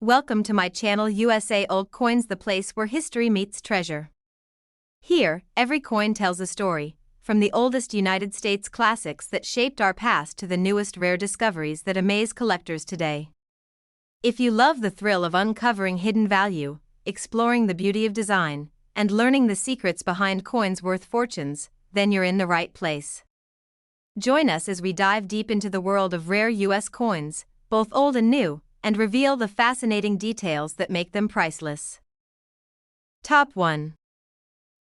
Welcome to my channel USA Old Coins, the place where history meets treasure. Here, every coin tells a story, from the oldest United States classics that shaped our past to the newest rare discoveries that amaze collectors today. If you love the thrill of uncovering hidden value, exploring the beauty of design, and learning the secrets behind coins worth fortunes, then you're in the right place. Join us as we dive deep into the world of rare U.S. coins, both old and new, and reveal the fascinating details that make them priceless. Top 1.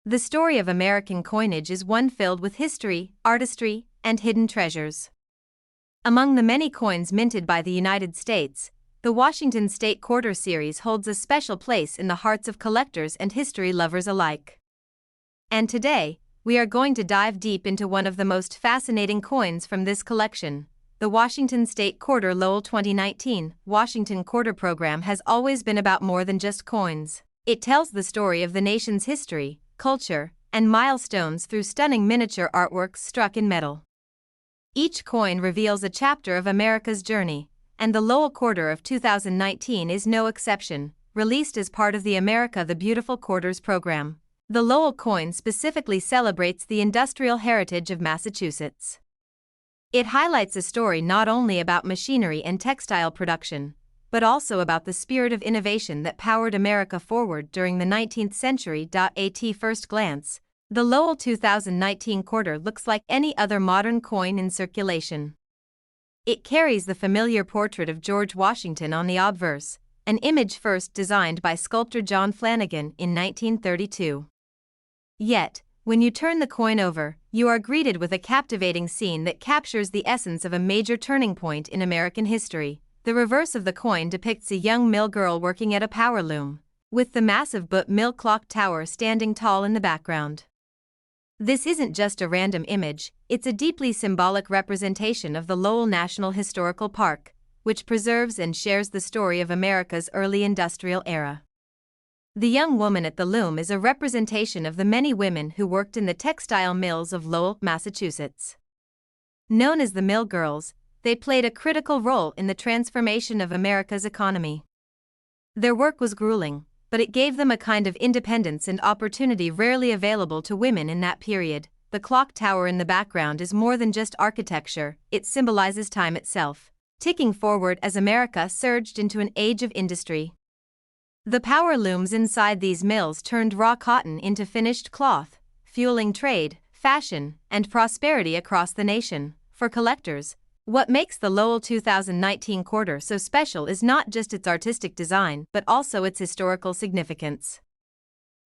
The story of American coinage is one filled with history, artistry, and hidden treasures. Among the many coins minted by the United States, the Washington State Quarter Series holds a special place in the hearts of collectors and history lovers alike. And today, we are going to dive deep into one of the most fascinating coins from this collection. The Washington State Quarter. Lowell 2019 Washington Quarter program has always been about more than just coins. It tells the story of the nation's history, culture, and milestones through stunning miniature artworks struck in metal. Each coin reveals a chapter of America's journey, and the Lowell Quarter of 2019 is no exception. Released as part of the America the Beautiful Quarters program, the Lowell coin specifically celebrates the industrial heritage of Massachusetts. It highlights a story not only about machinery and textile production, but also about the spirit of innovation that powered America forward during the 19th century. At first glance, the Lowell 2019 quarter looks like any other modern coin in circulation. It carries the familiar portrait of George Washington on the obverse, an image first designed by sculptor John Flanagan in 1932. Yet, when you turn the coin over, you are greeted with a captivating scene that captures the essence of a major turning point in American history. The reverse of the coin depicts a young mill girl working at a power loom, with the massive Butte Mill clock tower standing tall in the background. This isn't just a random image, it's a deeply symbolic representation of the Lowell National Historical Park, which preserves and shares the story of America's early industrial era. The young woman at the loom is a representation of the many women who worked in the textile mills of Lowell, Massachusetts. Known as the Mill Girls, they played a critical role in the transformation of America's economy. Their work was grueling, but it gave them a kind of independence and opportunity rarely available to women in that period. The clock tower in the background is more than just architecture, it symbolizes time itself, ticking forward as America surged into an age of industry. The power looms inside these mills turned raw cotton into finished cloth, fueling trade, fashion, and prosperity across the nation. For collectors, what makes the Lowell 2019 quarter so special is not just its artistic design but also its historical significance.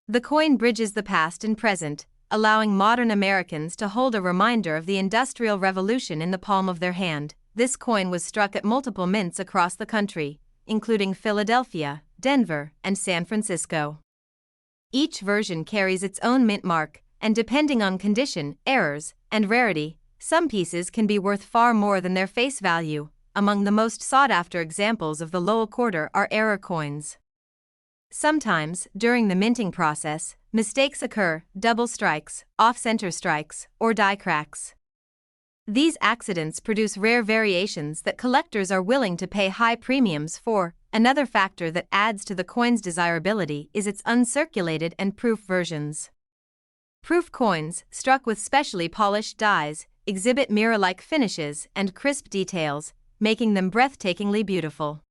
The coin bridges the past and present, allowing modern Americans to hold a reminder of the Industrial Revolution in the palm of their hand. This coin was struck at multiple mints across the country, including Philadelphia, Denver, and San Francisco. Each version carries its own mint mark, and depending on condition, errors, and rarity, some pieces can be worth far more than their face value. Among the most sought-after examples of the Lowell quarter are error coins. Sometimes, during the minting process, mistakes occur, double strikes, off-center strikes, or die cracks. These accidents produce rare variations that collectors are willing to pay high premiums for. Another factor that adds to the coin's desirability is its uncirculated and proof versions. Proof coins, struck with specially polished dies, exhibit mirror-like finishes and crisp details, making them breathtakingly beautiful.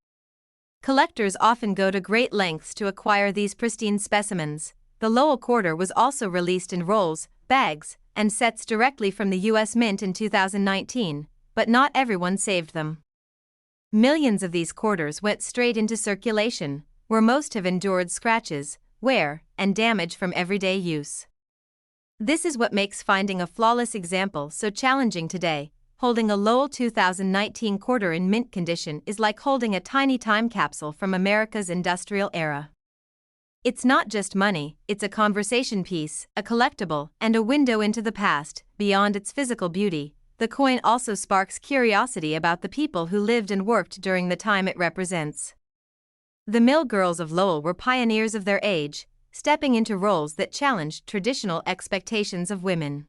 Collectors often go to great lengths to acquire these pristine specimens. The Lowell quarter was also released in rolls, bags, and sets directly from the U.S. Mint in 2019, but not everyone saved them. Millions of these quarters went straight into circulation, where most have endured scratches, wear, and damage from everyday use. This is what makes finding a flawless example so challenging today. Holding a Lowell 2019 quarter in mint condition is like holding a tiny time capsule from America's industrial era. It's not just money, it's a conversation piece, a collectible, and a window into the past. Beyond its physical beauty, the coin also sparks curiosity about the people who lived and worked during the time it represents. The mill girls of Lowell were pioneers of their age, stepping into roles that challenged traditional expectations of women.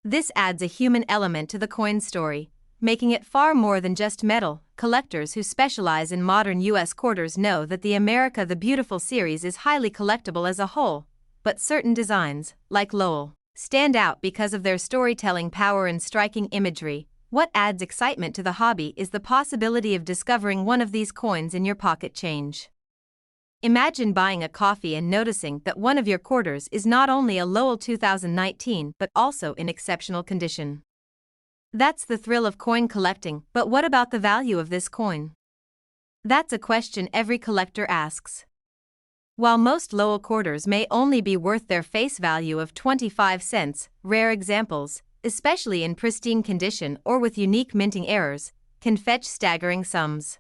This adds a human element to the coin story, making it far more than just metal. Collectors who specialize in modern U.S. quarters know that the America the Beautiful series is highly collectible as a whole, but certain designs, like Lowell, stand out because of their storytelling power and striking imagery. What adds excitement to the hobby is the possibility of discovering one of these coins in your pocket change. Imagine buying a coffee and noticing that one of your quarters is not only a Lowell 2019 but also in exceptional condition. That's the thrill of coin collecting, but what about the value of this coin? That's a question every collector asks. While most Lowell quarters may only be worth their face value of 25 cents, rare examples, especially in pristine condition or with unique minting errors, can fetch staggering sums.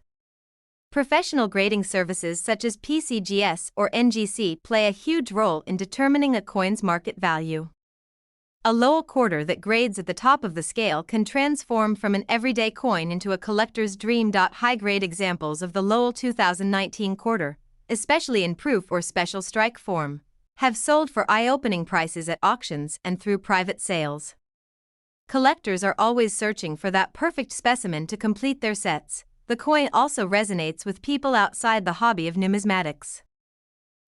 Professional grading services such as PCGS or NGC play a huge role in determining a coin's market value. A Lowell quarter that grades at the top of the scale can transform from an everyday coin into a collector's dream. High-grade examples of the Lowell 2019 quarter, especially in proof or special strike form, have sold for eye-opening prices at auctions and through private sales. Collectors are always searching for that perfect specimen to complete their sets. The coin also resonates with people outside the hobby of numismatics.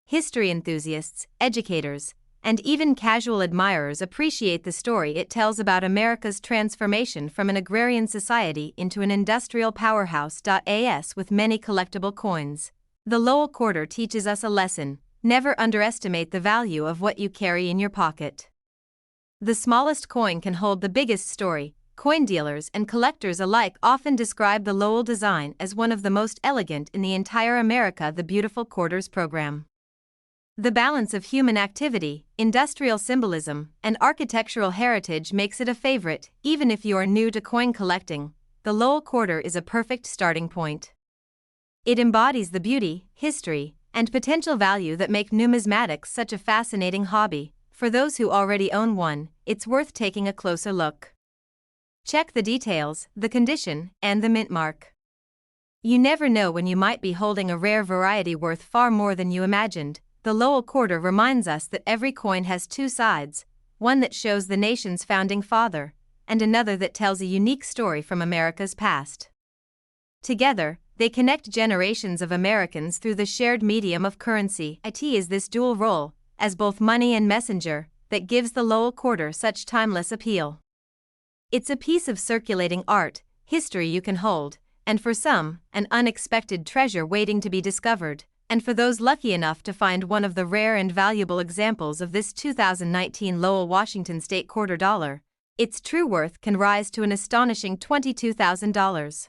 History enthusiasts, educators, and even casual admirers appreciate the story it tells about America's transformation from an agrarian society into an industrial powerhouse. As with many collectible coins, the Lowell quarter teaches us a lesson: never underestimate the value of what you carry in your pocket. The smallest coin can hold the biggest story. Coin dealers and collectors alike often describe the Lowell design as one of the most elegant in the entire America the Beautiful quarters program. The balance of human activity, industrial symbolism, and architectural heritage makes it a favorite. Even if you are new to coin collecting, the Lowell quarter is a perfect starting point. It embodies the beauty, history, and potential value that make numismatics such a fascinating hobby. For those who already own one, it's worth taking a closer look. Check the details, the condition, and the mint mark. You never know when you might be holding a rare variety worth far more than you imagined. The Lowell quarter reminds us that every coin has two sides, one that shows the nation's founding father, and another that tells a unique story from America's past. Together, they connect generations of Americans through the shared medium of currency. It is this dual role, as both money and messenger, that gives the Lowell quarter such timeless appeal. It's a piece of circulating art, history you can hold, and for some, an unexpected treasure waiting to be discovered. And for those lucky enough to find one of the rare and valuable examples of this 2019 Lowell Washington State quarter dollar, its true worth can rise to an astonishing $22,000.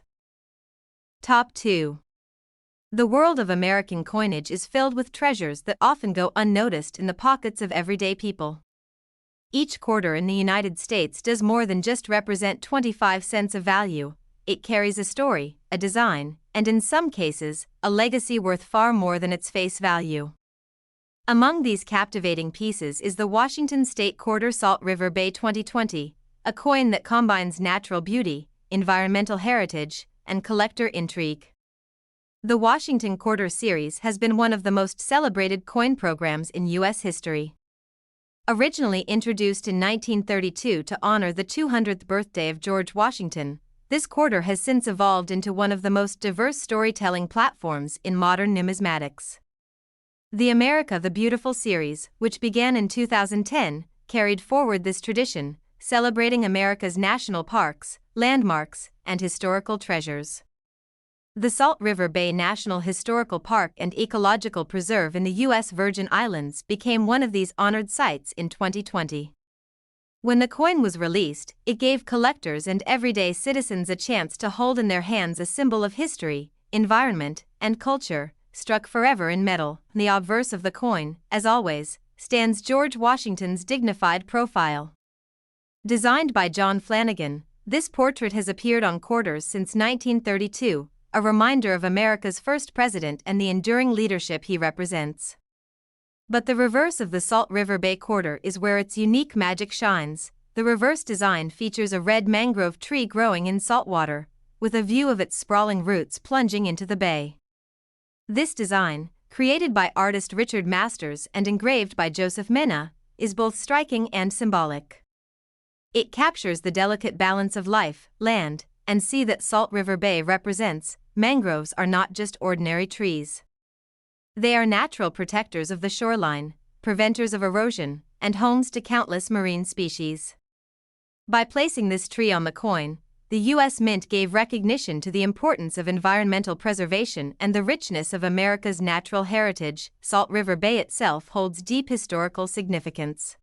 Top 2. The world of American coinage is filled with treasures that often go unnoticed in the pockets of everyday people. Each quarter in the United States does more than just represent 25 cents of value. It carries a story, a design, and in some cases, a legacy worth far more than its face value. Among these captivating pieces is the Washington State Quarter Salt River Bay 2020, a coin that combines natural beauty, environmental heritage, and collector intrigue. The Washington Quarter series has been one of the most celebrated coin programs in U.S. history. Originally introduced in 1932 to honor the 200th birthday of George Washington, this quarter has since evolved into one of the most diverse storytelling platforms in modern numismatics. The America the Beautiful series, which began in 2010, carried forward this tradition, celebrating America's national parks, landmarks, and historical treasures. The Salt River Bay National Historical Park and Ecological Preserve in the U.S. Virgin Islands became one of these honored sites in 2020. When the coin was released, it gave collectors and everyday citizens a chance to hold in their hands a symbol of history, environment, and culture, struck forever in metal. The obverse of the coin, as always, stands George Washington's dignified profile. Designed by John Flanagan, this portrait has appeared on quarters since 1932, a reminder of America's first president and the enduring leadership he represents. But the reverse of the Salt River Bay quarter is where its unique magic shines. The reverse design features a red mangrove tree growing in saltwater, with a view of its sprawling roots plunging into the bay. This design, created by artist Richard Masters and engraved by Joseph Mena, is both striking and symbolic. It captures the delicate balance of life, land, and see that Salt River Bay represents, mangroves are not just ordinary trees. They are natural protectors of the shoreline, preventers of erosion, and homes to countless marine species. By placing this tree on the coin, the U.S. Mint gave recognition to the importance of environmental preservation and the richness of America's natural heritage. Salt River Bay itself holds deep historical significance.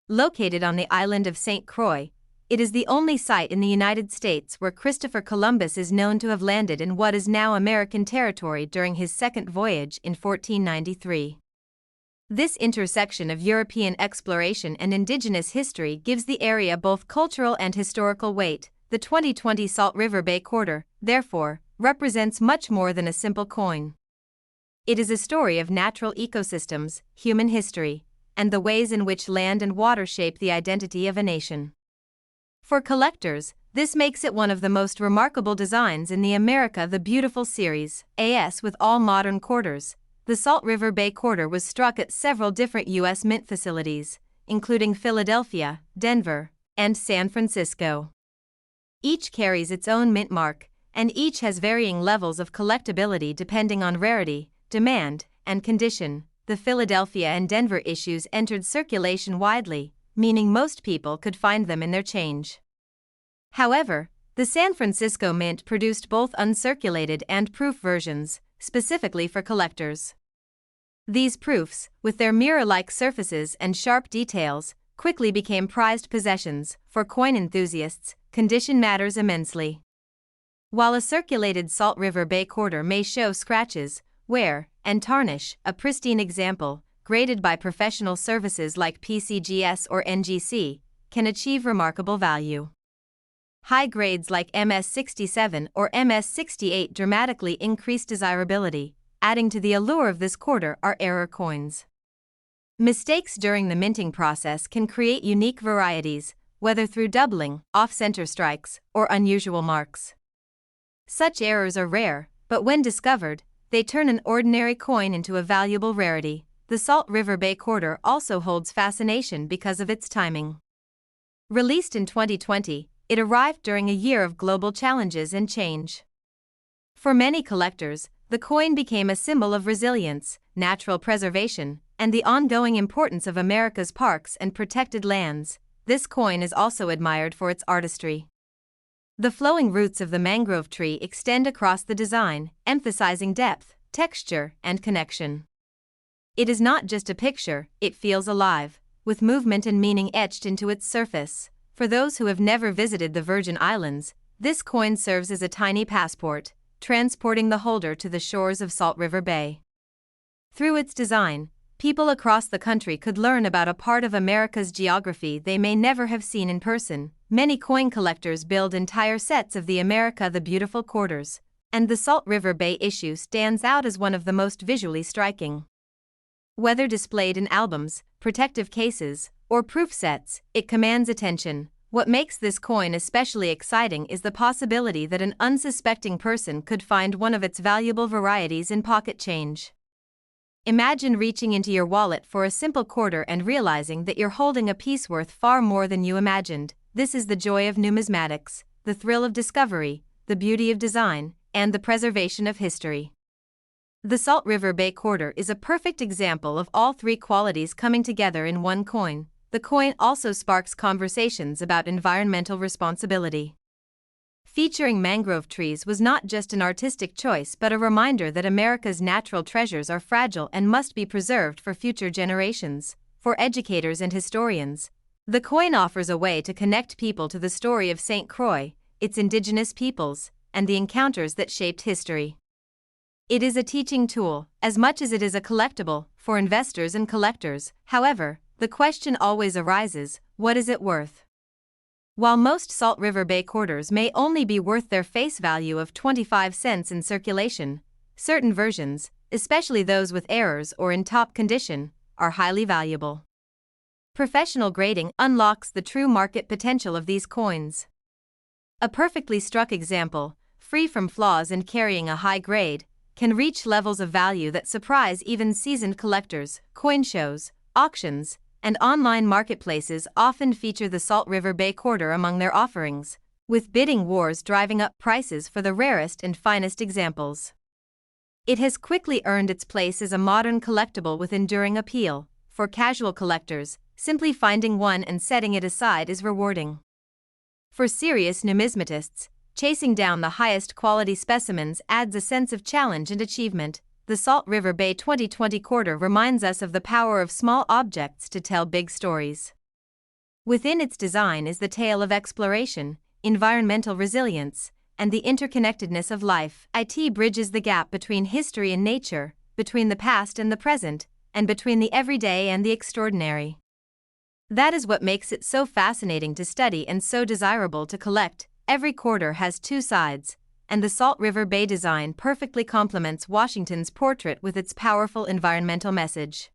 Located on the island of St. Croix, it is the only site in the United States where Christopher Columbus is known to have landed in what is now American territory during his second voyage in 1493. This intersection of European exploration and indigenous history gives the area both cultural and historical weight. The 2020 Salt River Bay quarter, therefore, represents much more than a simple coin. It is a story of natural ecosystems, human history, and the ways in which land and water shape the identity of a nation. For collectors, this makes it one of the most remarkable designs in the America the Beautiful series. As with all modern quarters, the Salt River Bay quarter was struck at several different U.S. mint facilities, including Philadelphia, Denver, and San Francisco. Each carries its own mint mark, and each has varying levels of collectability depending on rarity, demand, and condition. The Philadelphia and Denver issues entered circulation widely, meaning most people could find them in their change. However, the San Francisco Mint produced both uncirculated and proof versions, specifically for collectors. These proofs, with their mirror-like surfaces and sharp details, quickly became prized possessions. For coin enthusiasts, condition matters immensely. While a circulated Salt River Bay quarter may show scratches, wear, and tarnish, a pristine example, graded by professional services like PCGS or NGC, can achieve remarkable value. High grades like MS67 or MS68 dramatically increase desirability, adding to the allure of this quarter are error coins. Mistakes during the minting process can create unique varieties, whether through doubling, off-center strikes, or unusual marks. Such errors are rare, but when discovered, they turn an ordinary coin into a valuable rarity. The Salt River Bay quarter also holds fascination because of its timing. Released in 2020, it arrived during a year of global challenges and change. For many collectors, the coin became a symbol of resilience, natural preservation, and the ongoing importance of America's parks and protected lands. This coin is also admired for its artistry. The flowing roots of the mangrove tree extend across the design, emphasizing depth, texture, and connection. It is not just a picture, it feels alive, with movement and meaning etched into its surface. For those who have never visited the Virgin Islands, this coin serves as a tiny passport, transporting the holder to the shores of Salt River Bay. Through its design, people across the country could learn about a part of America's geography they may never have seen in person. Many coin collectors build entire sets of the America the Beautiful quarters, and the Salt River Bay issue stands out as one of the most visually striking. Whether displayed in albums, protective cases, or proof sets, it commands attention. What makes this coin especially exciting is the possibility that an unsuspecting person could find one of its valuable varieties in pocket change. Imagine reaching into your wallet for a simple quarter and realizing that you're holding a piece worth far more than you imagined. This is the joy of numismatics, the thrill of discovery, the beauty of design, and the preservation of history. The Salt River Bay quarter is a perfect example of all three qualities coming together in one coin. The coin also sparks conversations about environmental responsibility. Featuring mangrove trees was not just an artistic choice but a reminder that America's natural treasures are fragile and must be preserved for future generations. For educators and historians, the coin offers a way to connect people to the story of St. Croix, its indigenous peoples, and the encounters that shaped history. It is a teaching tool, as much as it is a collectible, for investors and collectors. However, the question always arises, what is it worth? While most Salt River Bay quarters may only be worth their face value of 25 cents in circulation, certain versions, especially those with errors or in top condition, are highly valuable. Professional grading unlocks the true market potential of these coins. A perfectly struck example, free from flaws and carrying a high grade, can reach levels of value that surprise even seasoned collectors. Coin shows, auctions, and online marketplaces often feature the Salt River Bay quarter among their offerings, with bidding wars driving up prices for the rarest and finest examples. It has quickly earned its place as a modern collectible with enduring appeal. For casual collectors, simply finding one and setting it aside is rewarding. For serious numismatists, chasing down the highest quality specimens adds a sense of challenge and achievement. The Salt River Bay 2020 quarter reminds us of the power of small objects to tell big stories. Within its design is the tale of exploration, environmental resilience, and the interconnectedness of life. It bridges the gap between history and nature, between the past and the present, and between the everyday and the extraordinary. That is what makes it so fascinating to study and so desirable to collect. Every quarter has two sides, and the Salt River Bay design perfectly complements Washington's portrait with its powerful environmental message.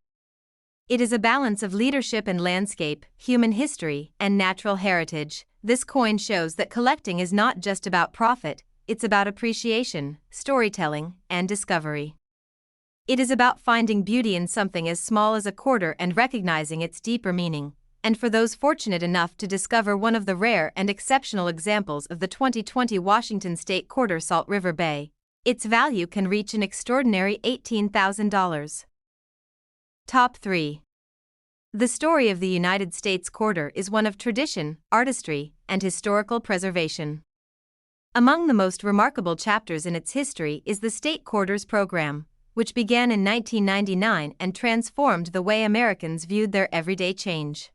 It is a balance of leadership and landscape, human history, and natural heritage. This coin shows that collecting is not just about profit, it's about appreciation, storytelling, and discovery. It is about finding beauty in something as small as a quarter and recognizing its deeper meaning. And for those fortunate enough to discover one of the rare and exceptional examples of the 2020 Washington State Quarter Salt River Bay, its value can reach an extraordinary $18,000. Top 3. The story of the United States Quarter is one of tradition, artistry, and historical preservation. Among the most remarkable chapters in its history is the State Quarters program, which began in 1999 and transformed the way Americans viewed their everyday change.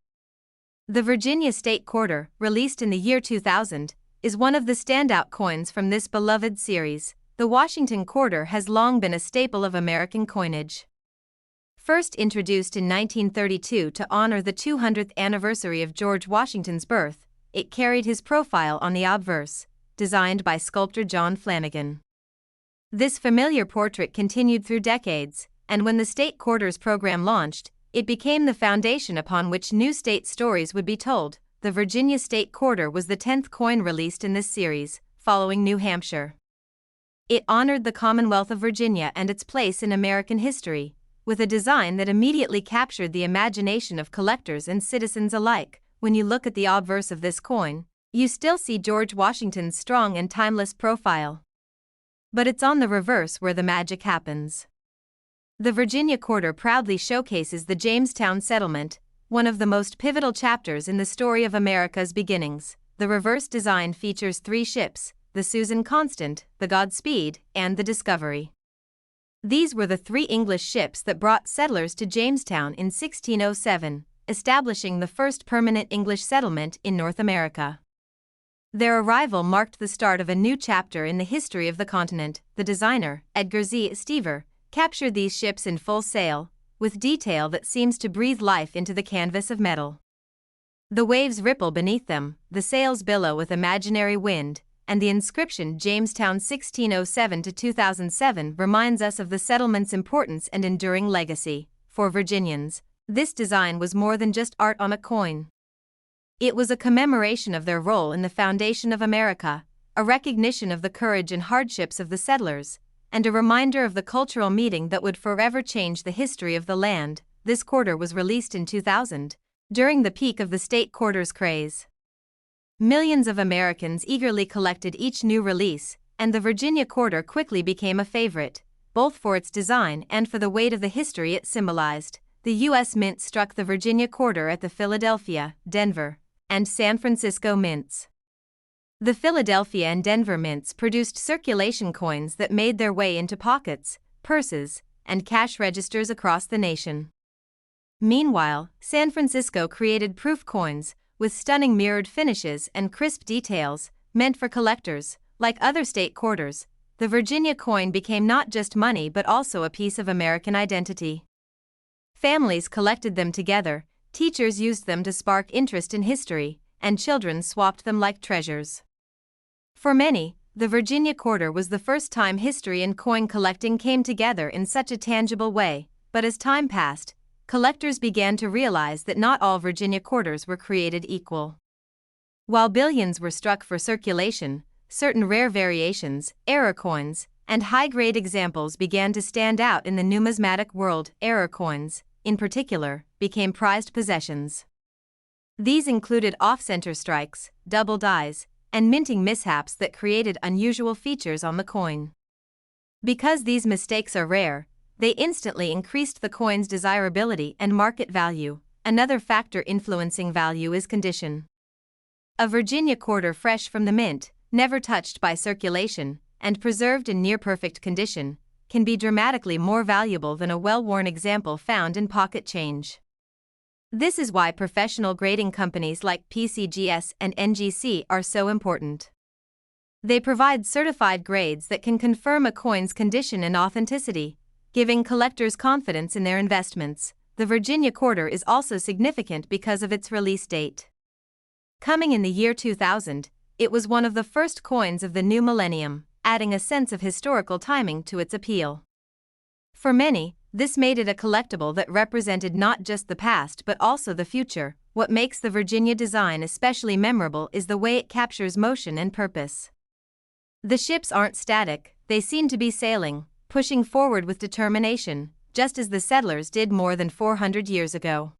The Virginia State Quarter, released in the year 2000, is one of the standout coins from this beloved series. The Washington Quarter has long been a staple of American coinage. First introduced in 1932 to honor the 200th anniversary of George Washington's birth, it carried his profile on the obverse, designed by sculptor John Flanagan. This familiar portrait continued through decades, and when the State Quarters program launched, it became the foundation upon which new state stories would be told. The Virginia State Quarter was the 10th coin released in this series, following New Hampshire. It honored the Commonwealth of Virginia and its place in American history, with a design that immediately captured the imagination of collectors and citizens alike. When you look at the obverse of this coin, you still see George Washington's strong and timeless profile. But it's on the reverse where the magic happens. The Virginia Quarter proudly showcases the Jamestown settlement, one of the most pivotal chapters in the story of America's beginnings. The reverse design features 3 ships, the Susan Constant, the Godspeed, and the Discovery. These were the 3 English ships that brought settlers to Jamestown in 1607, establishing the first permanent English settlement in North America. Their arrival marked the start of a new chapter in the history of the continent. The designer, Edgar Z. Stever, captured these ships in full sail, with detail that seems to breathe life into the canvas of metal. The waves ripple beneath them, the sails billow with imaginary wind, and the inscription Jamestown 1607 to 2007 reminds us of the settlement's importance and enduring legacy. For Virginians, this design was more than just art on a coin. It was a commemoration of their role in the foundation of America, a recognition of the courage and hardships of the settlers, and a reminder of the cultural meeting that would forever change the history of the land. This quarter was released in 2000, during the peak of the State Quarters craze. Millions of Americans eagerly collected each new release, and the Virginia Quarter quickly became a favorite, both for its design and for the weight of the history it symbolized. The U.S. Mint struck the Virginia Quarter at the Philadelphia, Denver, and San Francisco mints. The Philadelphia and Denver mints produced circulation coins that made their way into pockets, purses, and cash registers across the nation. Meanwhile, San Francisco created proof coins, with stunning mirrored finishes and crisp details, meant for collectors. Like other state quarters, the Virginia coin became not just money but also a piece of American identity. Families collected them together, teachers used them to spark interest in history, and children swapped them like treasures. For many, the Virginia Quarter was the first time history and coin collecting came together in such a tangible way, but as time passed, collectors began to realize that not all Virginia Quarters were created equal. While billions were struck for circulation, certain rare variations, error coins, and high-grade examples began to stand out in the numismatic world. Error coins, in particular, became prized possessions. These included off-center strikes, double dies, and minting mishaps that created unusual features on the coin. Because these mistakes are rare, they instantly increased the coin's desirability and market value. Another factor influencing value is condition. A Virginia quarter fresh from the mint, never touched by circulation, and preserved in near-perfect condition, can be dramatically more valuable than a well-worn example found in pocket change. This is why professional grading companies like PCGS and NGC are so important. They provide certified grades that can confirm a coin's condition and authenticity, giving collectors confidence in their investments. The Virginia quarter is also significant because of its release date. Coming in the year 2000, it was one of the first coins of the new millennium, adding a sense of historical timing to its appeal. For many, this made it a collectible that represented not just the past but also the future. What makes the Virginia design especially memorable is the way it captures motion and purpose. The ships aren't static, they seem to be sailing, pushing forward with determination, just as the settlers did more than 400 years ago.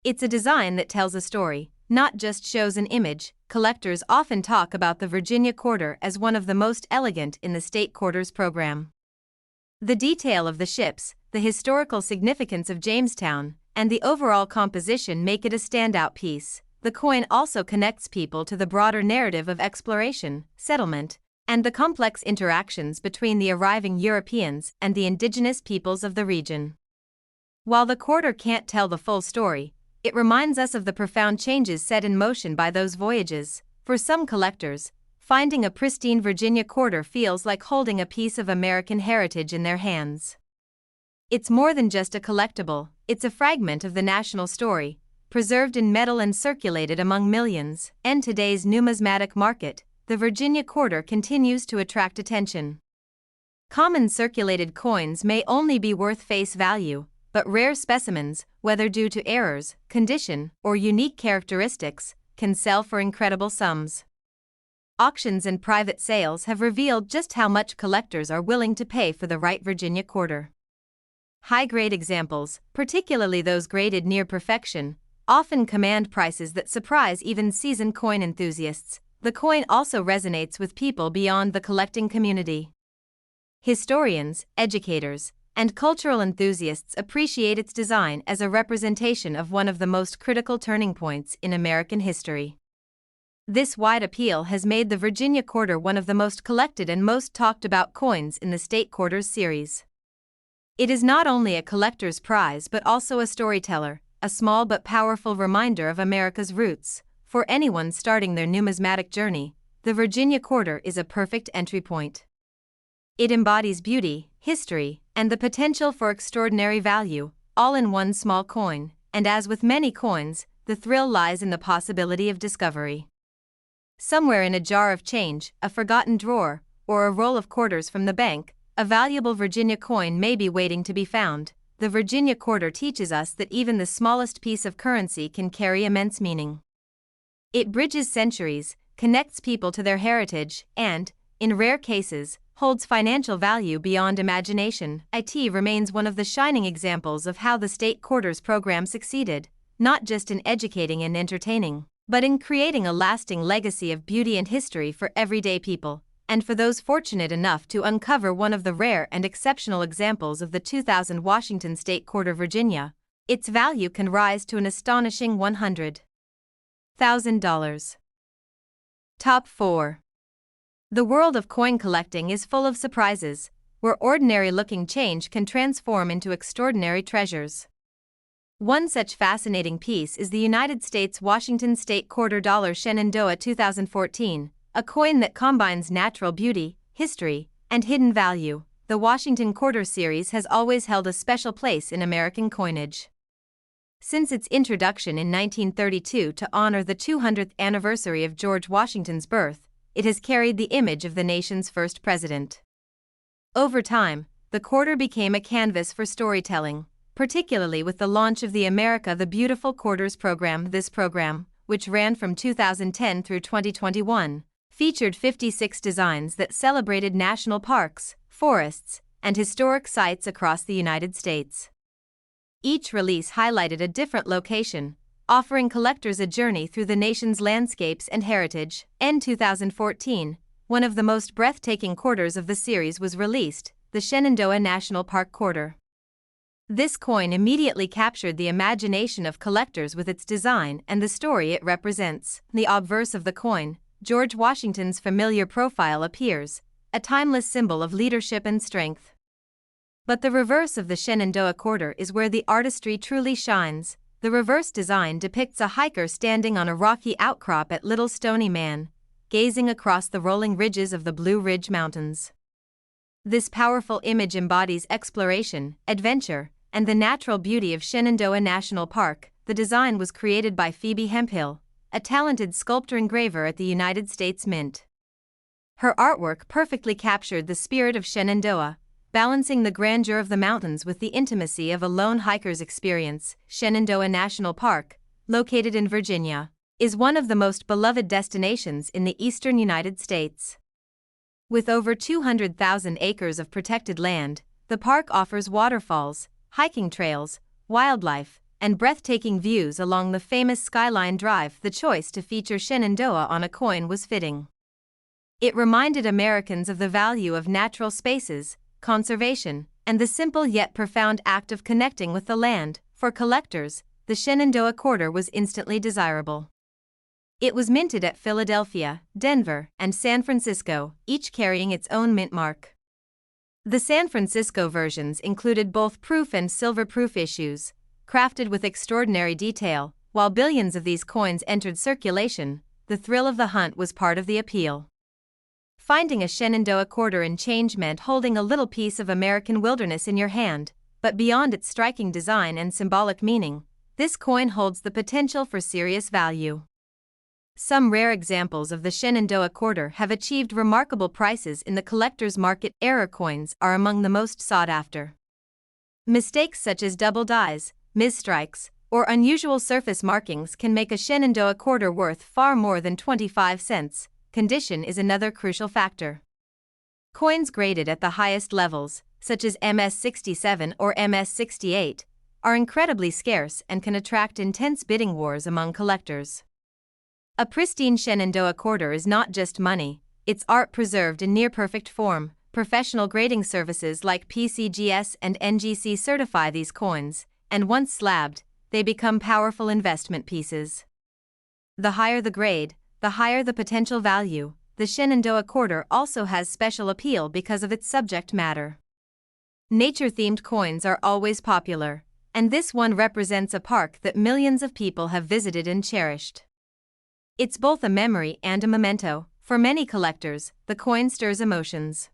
It's a design that tells a story, not just shows an image. Collectors often talk about the Virginia quarter as one of the most elegant in the state quarters program. The detail of the ships, the historical significance of Jamestown, and the overall composition make it a standout piece. The coin also connects people to the broader narrative of exploration, settlement, and the complex interactions between the arriving Europeans and the indigenous peoples of the region. While the quarter can't tell the full story, it reminds us of the profound changes set in motion by those voyages. For some collectors, finding a pristine Virginia quarter feels like holding a piece of American heritage in their hands. It's more than just a collectible, it's a fragment of the national story, preserved in metal and circulated among millions. In today's numismatic market, the Virginia quarter continues to attract attention. Common circulated coins may only be worth face value, but rare specimens, whether due to errors, condition, or unique characteristics, can sell for incredible sums. Auctions and private sales have revealed just how much collectors are willing to pay for the right Virginia quarter. High-grade examples, particularly those graded near perfection, often command prices that surprise even seasoned coin enthusiasts. The coin also resonates with people beyond the collecting community. Historians, educators, and cultural enthusiasts appreciate its design as a representation of one of the most critical turning points in American history. This wide appeal has made the Virginia quarter one of the most collected and most talked about coins in the State Quarters series. It is not only a collector's prize but also a storyteller, a small but powerful reminder of America's roots. For anyone starting their numismatic journey, the Virginia quarter is a perfect entry point. It embodies beauty, history, and the potential for extraordinary value, all in one small coin, and as with many coins, the thrill lies in the possibility of discovery. Somewhere in a jar of change, a forgotten drawer, or a roll of quarters from the bank, a valuable Virginia coin may be waiting to be found. The Virginia quarter teaches us that even the smallest piece of currency can carry immense meaning. It bridges centuries, connects people to their heritage, and, in rare cases, holds financial value beyond imagination. It remains one of the shining examples of how the State Quarters program succeeded, not just in educating and entertaining, but in creating a lasting legacy of beauty and history for everyday people. And for those fortunate enough to uncover one of the rare and exceptional examples of the 2000 Washington State Quarter Virginia, its value can rise to an astonishing $100,000. Top 4. The world of coin collecting is full of surprises, where ordinary-looking change can transform into extraordinary treasures. One such fascinating piece is the United States Washington State Quarter Dollar Shenandoah 2014, a coin that combines natural beauty, history, and hidden value. The Washington Quarter series has always held a special place in American coinage. Since its introduction in 1932 to honor the 200th anniversary of George Washington's birth, it has carried the image of the nation's first president. Over time, the quarter became a canvas for storytelling, particularly with the launch of the America the Beautiful Quarters program. This program, which ran from 2010 through 2021, featured 56 designs that celebrated national parks, forests, and historic sites across the United States. Each release highlighted a different location, offering collectors a journey through the nation's landscapes and heritage. In 2014, one of the most breathtaking quarters of the series was released, the Shenandoah National Park Quarter. This coin immediately captured the imagination of collectors with its design and the story it represents. The obverse of the coin, George Washington's familiar profile appears, a timeless symbol of leadership and strength. But the reverse of the Shenandoah quarter is where the artistry truly shines. The reverse design depicts a hiker standing on a rocky outcrop at Little Stony Man, gazing across the rolling ridges of the Blue Ridge Mountains. This powerful image embodies exploration, adventure, and the natural beauty of Shenandoah National Park. The design was created by Phoebe Hemphill, a talented sculptor-engraver at the United States Mint. Her artwork perfectly captured the spirit of Shenandoah, balancing the grandeur of the mountains with the intimacy of a lone hiker's experience. Shenandoah National Park, located in Virginia, is one of the most beloved destinations in the eastern United States. With over 200,000 acres of protected land, the park offers waterfalls, hiking trails, wildlife, and breathtaking views along the famous Skyline Drive. The choice to feature Shenandoah on a coin was fitting. It reminded Americans of the value of natural spaces, conservation, and the simple yet profound act of connecting with the land. For collectors, the Shenandoah quarter was instantly desirable. It was minted at Philadelphia, Denver, and San Francisco, each carrying its own mint mark. The San Francisco versions included both proof and silver-proof issues, crafted with extraordinary detail. While billions of these coins entered circulation, the thrill of the hunt was part of the appeal. Finding a Shenandoah quarter in change meant holding a little piece of American wilderness in your hand, but beyond its striking design and symbolic meaning, this coin holds the potential for serious value. Some rare examples of the Shenandoah quarter have achieved remarkable prices in the collector's market. Error coins are among the most sought after. Mistakes such as double dies, misstrikes, or unusual surface markings can make a Shenandoah quarter worth far more than 25 cents. Condition is another crucial factor. Coins graded at the highest levels, such as MS-67 or MS-68, are incredibly scarce and can attract intense bidding wars among collectors. A pristine Shenandoah quarter is not just money, it's art preserved in near-perfect form. Professional grading services like PCGS and NGC certify these coins, and once slabbed, they become powerful investment pieces. The higher the grade, the higher the potential value. The Shenandoah quarter also has special appeal because of its subject matter. Nature-themed coins are always popular, and this one represents a park that millions of people have visited and cherished. It's both a memory and a memento. For many collectors, the coin stirs emotions.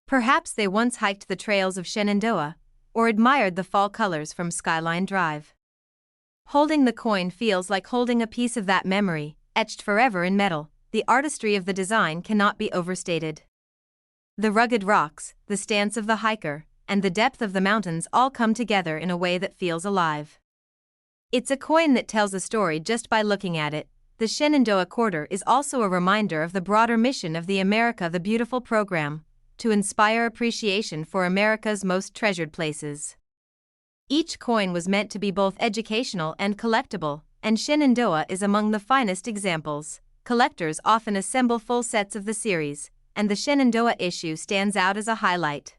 Perhaps they once hiked the trails of Shenandoah, or admired the fall colors from Skyline Drive. Holding the coin feels like holding a piece of that memory, etched forever in metal. The artistry of the design cannot be overstated. The rugged rocks, the stance of the hiker, and the depth of the mountains all come together in a way that feels alive. It's a coin that tells a story just by looking at it. The Shenandoah quarter is also a reminder of the broader mission of the America the Beautiful program, to inspire appreciation for America's most treasured places. Each coin was meant to be both educational and collectible, and Shenandoah is among the finest examples. Collectors often assemble full sets of the series, and the Shenandoah issue stands out as a highlight.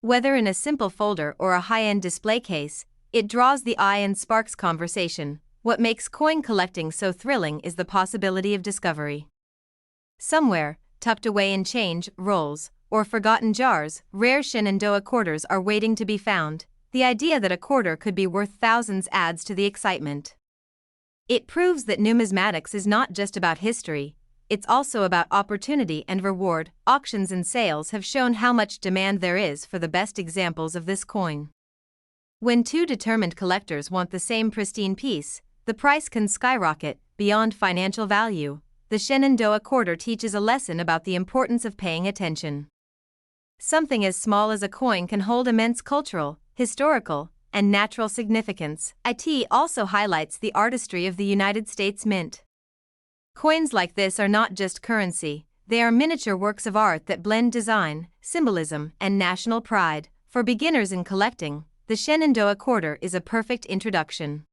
Whether in a simple folder or a high-end display case, it draws the eye and sparks conversation. What makes coin collecting so thrilling is the possibility of discovery. Somewhere, tucked away in change, rolls, or forgotten jars, rare Shenandoah quarters are waiting to be found. The idea that a quarter could be worth thousands adds to the excitement. It proves that numismatics is not just about history, it's also about opportunity and reward. Auctions and sales have shown how much demand there is for the best examples of this coin. When two determined collectors want the same pristine piece, the price can skyrocket. Beyond financial value, the Shenandoah quarter teaches a lesson about the importance of paying attention. Something as small as a coin can hold immense cultural, historical, and natural significance. It also highlights the artistry of the United States Mint. Coins like this are not just currency, they are miniature works of art that blend design, symbolism, and national pride. For beginners in collecting, the Shenandoah quarter is a perfect introduction.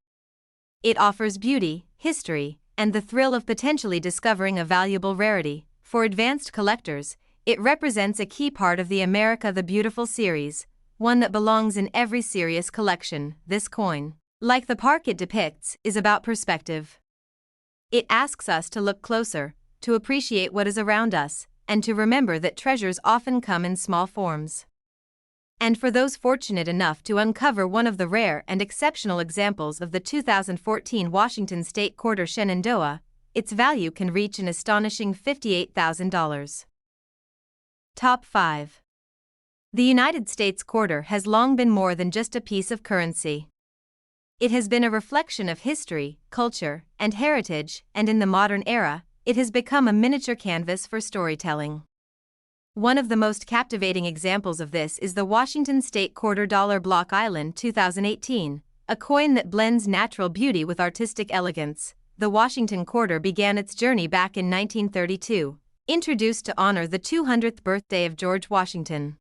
It offers beauty, history, and the thrill of potentially discovering a valuable rarity. For advanced collectors, it represents a key part of the America the Beautiful series, one that belongs in every serious collection. This coin, like the park it depicts, is about perspective. It asks us to look closer, to appreciate what is around us, and to remember that treasures often come in small forms. And for those fortunate enough to uncover one of the rare and exceptional examples of the 2014 Washington State Quarter Shenandoah, its value can reach an astonishing $58,000. Top 5. The United States quarter has long been more than just a piece of currency. It has been a reflection of history, culture, and heritage, and in the modern era, it has become a miniature canvas for storytelling. One of the most captivating examples of this is the Washington State Quarter Dollar Block Island 2018, a coin that blends natural beauty with artistic elegance. The Washington quarter began its journey back in 1932, introduced to honor the 200th birthday of George Washington.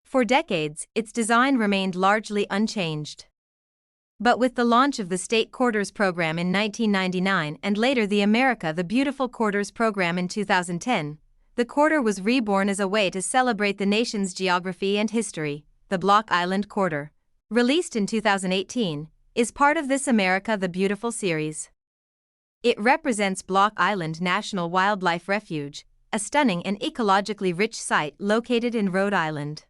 For decades, its design remained largely unchanged. But with the launch of the State Quarters program in 1999 and later the America the Beautiful Quarters program in 2010, the quarter was reborn as a way to celebrate the nation's geography and history. The Block Island Quarter, released in 2018, is part of this America the Beautiful series. It represents Block Island National Wildlife Refuge, a stunning and ecologically rich site located in Rhode Island.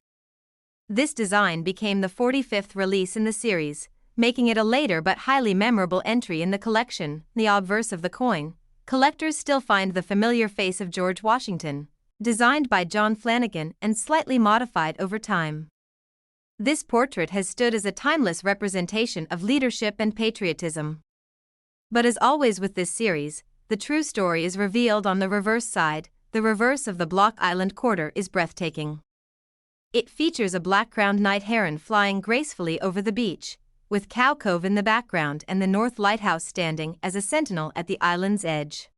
This design became the 45th release in the series, making it a later but highly memorable entry in the collection. The obverse of the coin, collectors still find the familiar face of George Washington, designed by John Flanagan and slightly modified over time. This portrait has stood as a timeless representation of leadership and patriotism. But as always with this series, the true story is revealed on the reverse side. The reverse of the Block Island quarter is breathtaking. It features a black-crowned night heron flying gracefully over the beach, with Cow Cove in the background and the North Lighthouse standing as a sentinel at the island's edge.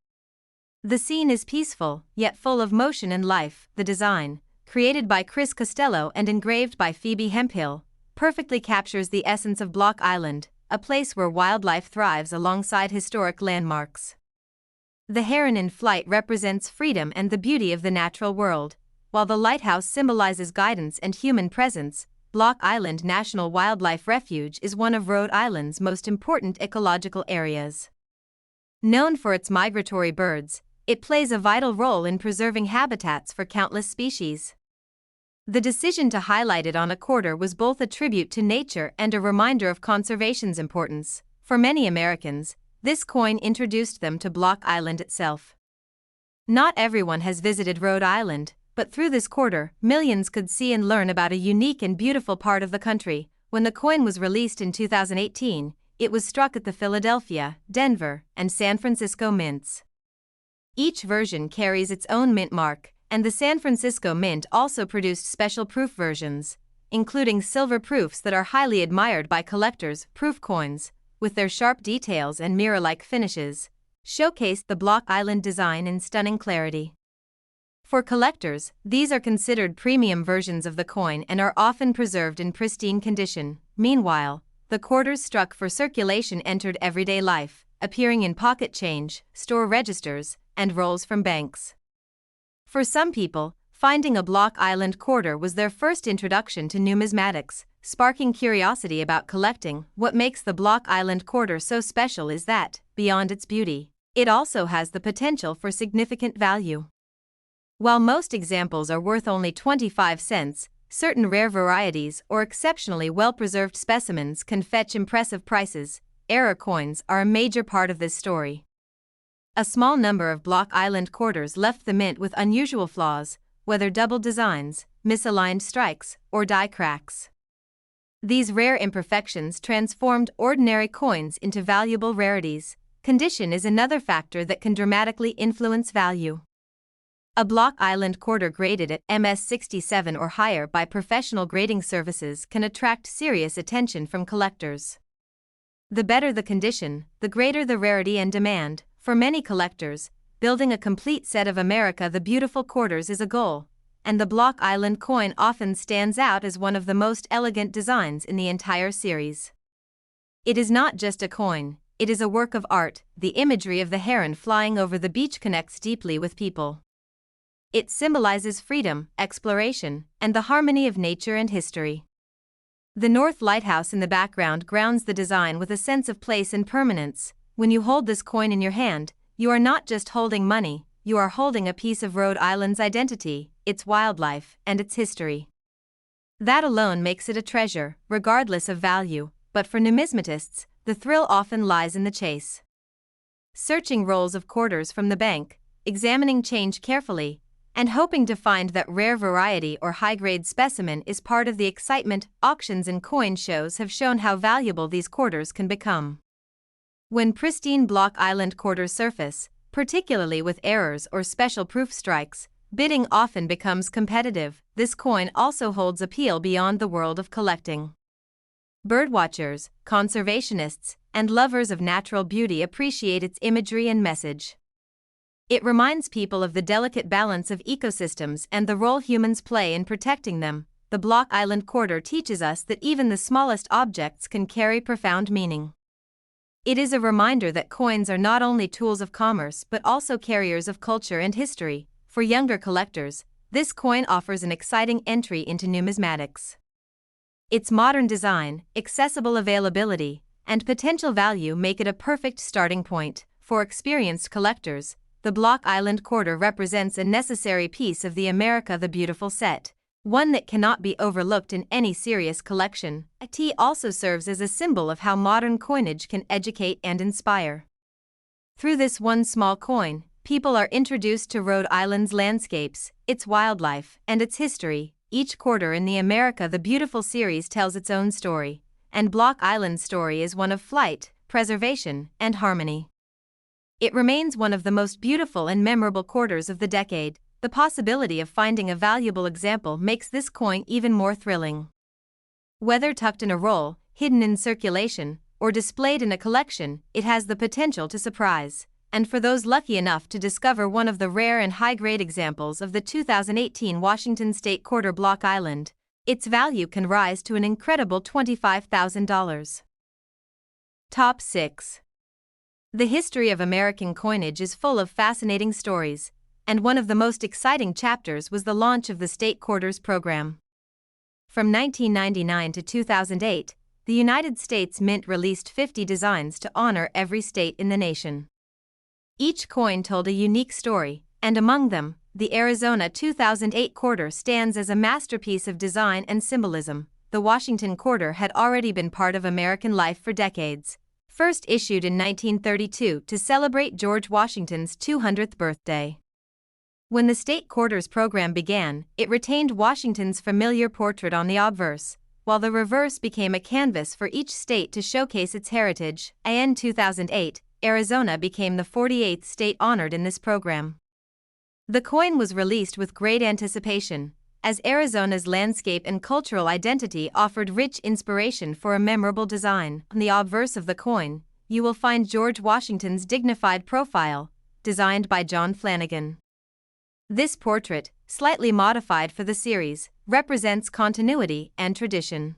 The scene is peaceful, yet full of motion and life. The design, created by Chris Costello and engraved by Phoebe Hemphill, perfectly captures the essence of Block Island, a place where wildlife thrives alongside historic landmarks. The heron in flight represents freedom and the beauty of the natural world, while the lighthouse symbolizes guidance and human presence. Block Island National Wildlife Refuge is one of Rhode Island's most important ecological areas. Known for its migratory birds, it plays a vital role in preserving habitats for countless species. The decision to highlight it on a quarter was both a tribute to nature and a reminder of conservation's importance. For many Americans, this coin introduced them to Block Island itself. Not everyone has visited Rhode Island, but through this quarter, millions could see and learn about a unique and beautiful part of the country. When the coin was released in 2018, it was struck at the Philadelphia, Denver, and San Francisco mints. Each version carries its own mint mark, and the San Francisco Mint also produced special proof versions, including silver proofs that are highly admired by collectors. Proof coins, with their sharp details and mirror-like finishes, showcase the Block Island design in stunning clarity. For collectors, these are considered premium versions of the coin and are often preserved in pristine condition. Meanwhile, the quarters struck for circulation entered everyday life, appearing in pocket change, store registers, and rolls from banks. For some people, finding a Block Island quarter was their first introduction to numismatics, sparking curiosity about collecting. What makes the Block Island quarter so special is that, beyond its beauty, it also has the potential for significant value. While most examples are worth only 25 cents, certain rare varieties or exceptionally well-preserved specimens can fetch impressive prices. Error coins are a major part of this story. A small number of Block Island quarters left the mint with unusual flaws, whether double designs, misaligned strikes, or die cracks. These rare imperfections transformed ordinary coins into valuable rarities. Condition is another factor that can dramatically influence value. A Block Island quarter graded at MS67 or higher by professional grading services can attract serious attention from collectors. The better the condition, the greater the rarity and demand. For many collectors, building a complete set of America the Beautiful quarters is a goal, and the Block Island coin often stands out as one of the most elegant designs in the entire series. It is not just a coin, it is a work of art. The imagery of the heron flying over the beach connects deeply with people. It symbolizes freedom, exploration, and the harmony of nature and history. The North Lighthouse in the background grounds the design with a sense of place and permanence. When you hold this coin in your hand, you are not just holding money, you are holding a piece of Rhode Island's identity, its wildlife, and its history. That alone makes it a treasure, regardless of value, but for numismatists, the thrill often lies in the chase. Searching rolls of quarters from the bank, examining change carefully, and hoping to find that rare variety or high-grade specimen is part of the excitement. Auctions and coin shows have shown how valuable these quarters can become. When pristine Block Island quarters surface, particularly with errors or special proof strikes, bidding often becomes competitive. This coin also holds appeal beyond the world of collecting. Birdwatchers, conservationists, and lovers of natural beauty appreciate its imagery and message. It reminds people of the delicate balance of ecosystems and the role humans play in protecting them. The Block Island quarter teaches us that even the smallest objects can carry profound meaning. It is a reminder that coins are not only tools of commerce but also carriers of culture and history. For younger collectors, this coin offers an exciting entry into numismatics. Its modern design, accessible availability, and potential value make it a perfect starting point. For experienced collectors, the Block Island quarter represents a necessary piece of the America the Beautiful set, one that cannot be overlooked in any serious collection. It also serves as a symbol of how modern coinage can educate and inspire. Through this one small coin, people are introduced to Rhode Island's landscapes, its wildlife, and its history. Each quarter in the America the Beautiful series tells its own story, and Block Island's story is one of flight, preservation, and harmony. It remains one of the most beautiful and memorable quarters of the decade. The possibility of finding a valuable example makes this coin even more thrilling. Whether tucked in a roll, hidden in circulation, or displayed in a collection, it has the potential to surprise. And for those lucky enough to discover one of the rare and high-grade examples of the 2018 Washington State Quarter Block Island, its value can rise to an incredible $25,000. Top 6. The history of American coinage is full of fascinating stories, and one of the most exciting chapters was the launch of the State Quarters program. From 1999 to 2008, the United States Mint released 50 designs to honor every state in the nation. Each coin told a unique story, and among them, the Arizona 2008 quarter stands as a masterpiece of design and symbolism. The Washington quarter had already been part of American life for decades. First issued in 1932 to celebrate George Washington's 200th birthday. When the State Quarters program began, it retained Washington's familiar portrait on the obverse, while the reverse became a canvas for each state to showcase its heritage. In 2008, Arizona became the 48th state honored in this program. The coin was released with great anticipation, as Arizona's landscape and cultural identity offered rich inspiration for a memorable design. On the obverse of the coin, you will find George Washington's dignified profile, designed by John Flanagan. This portrait, slightly modified for the series, represents continuity and tradition.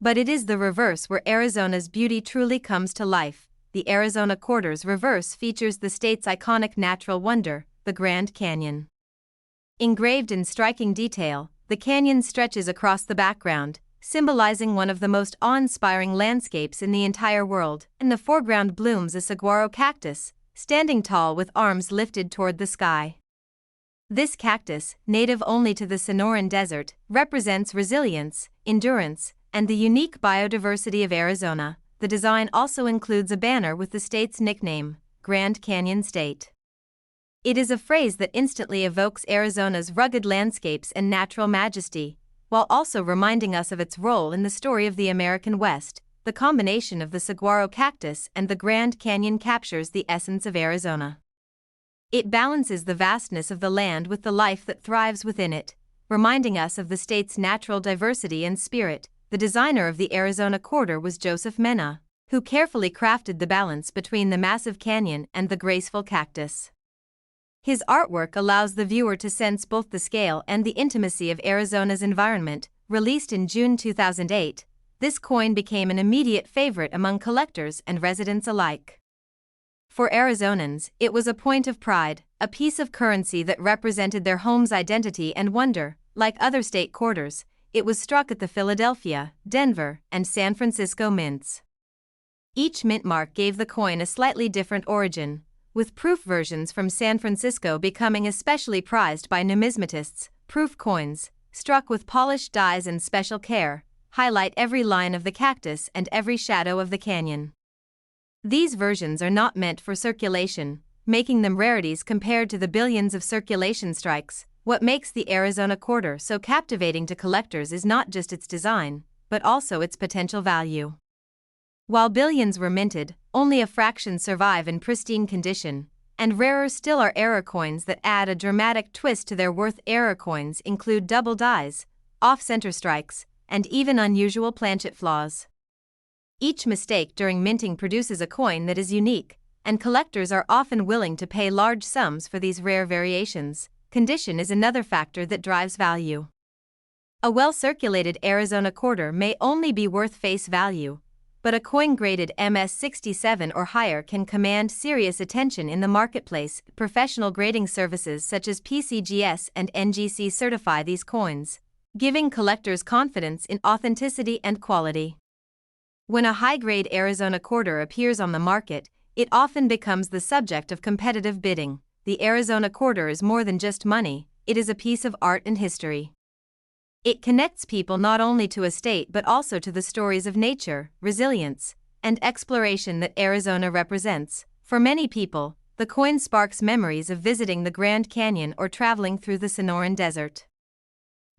But it is the reverse where Arizona's beauty truly comes to life. The Arizona quarter's reverse features the state's iconic natural wonder, the Grand Canyon. Engraved in striking detail, the canyon stretches across the background, symbolizing one of the most awe-inspiring landscapes in the entire world. In the foreground blooms a saguaro cactus, standing tall with arms lifted toward the sky. This cactus, native only to the Sonoran Desert, represents resilience, endurance, and the unique biodiversity of Arizona. The design also includes a banner with the state's nickname, Grand Canyon State. It is a phrase that instantly evokes Arizona's rugged landscapes and natural majesty, while also reminding us of its role in the story of the American West. The combination of the saguaro cactus and the Grand Canyon captures the essence of Arizona. It balances the vastness of the land with the life that thrives within it, reminding us of the state's natural diversity and spirit. The designer of the Arizona quarter was Joseph Mena, who carefully crafted the balance between the massive canyon and the graceful cactus. His artwork allows the viewer to sense both the scale and the intimacy of Arizona's environment. Released in June 2008, this coin became an immediate favorite among collectors and residents alike. For Arizonans, it was a point of pride, a piece of currency that represented their home's identity and wonder. Like other state quarters, it was struck at the Philadelphia, Denver, and San Francisco mints. Each mint mark gave the coin a slightly different origin, with proof versions from San Francisco becoming especially prized by numismatists. Proof coins, struck with polished dies and special care, highlight every line of the cactus and every shadow of the canyon. These versions are not meant for circulation, making them rarities compared to the billions of circulation strikes. What makes the Arizona quarter so captivating to collectors is not just its design, but also its potential value. While billions were minted, only a fraction survive in pristine condition, and rarer still are error coins that add a dramatic twist to their worth. Error coins include double dies, off-center strikes, and even unusual planchet flaws. Each mistake during minting produces a coin that is unique, and collectors are often willing to pay large sums for these rare variations. Condition is another factor that drives value. A well-circulated Arizona quarter may only be worth face value, but a coin graded MS-67 or higher can command serious attention in the marketplace. Professional grading services such as PCGS and NGC certify these coins, giving collectors confidence in authenticity and quality. When a high-grade Arizona quarter appears on the market, it often becomes the subject of competitive bidding. The Arizona quarter is more than just money, it is a piece of art and history. It connects people not only to a state but also to the stories of nature, resilience, and exploration that Arizona represents. For many people, the coin sparks memories of visiting the Grand Canyon or traveling through the Sonoran Desert.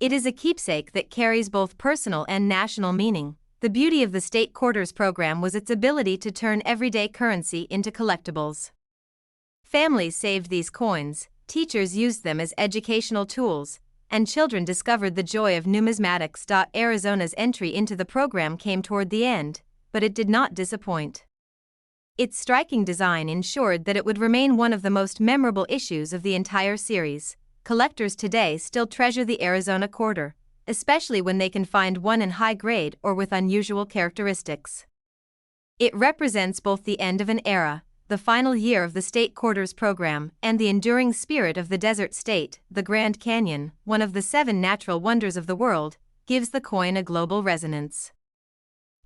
It is a keepsake that carries both personal and national meaning. The beauty of the state quarters program was its ability to turn everyday currency into collectibles. Families saved these coins, teachers used them as educational tools, and children discovered the joy of numismatics. Arizona's entry into the program came toward the end, but it did not disappoint. Its striking design ensured that it would remain one of the most memorable issues of the entire series. Collectors today still treasure the Arizona quarter, especially when they can find one in high grade or with unusual characteristics. It represents both the end of an era, the final year of the state quarters program, and the enduring spirit of the desert state. The Grand Canyon, one of the 7 natural wonders of the world, gives the coin a global resonance.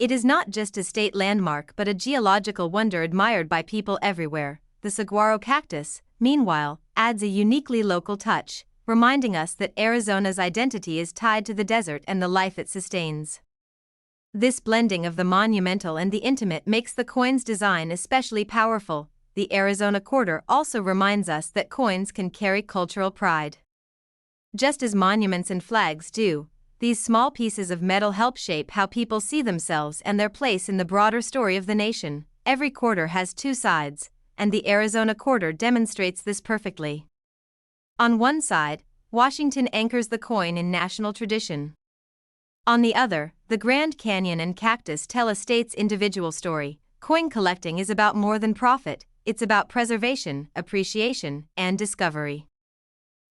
It is not just a state landmark but a geological wonder admired by people everywhere. The saguaro cactus, meanwhile, adds a uniquely local touch, reminding us that Arizona's identity is tied to the desert and the life it sustains. This blending of the monumental and the intimate makes the coin's design especially powerful. The Arizona quarter also reminds us that coins can carry cultural pride. Just as monuments and flags do, these small pieces of metal help shape how people see themselves and their place in the broader story of the nation. Every quarter has 2 sides, and the Arizona quarter demonstrates this perfectly. On one side, Washington anchors the coin in national tradition. On the other, the Grand Canyon and cactus tell a state's individual story. Coin collecting is about more than profit, it's about preservation, appreciation, and discovery.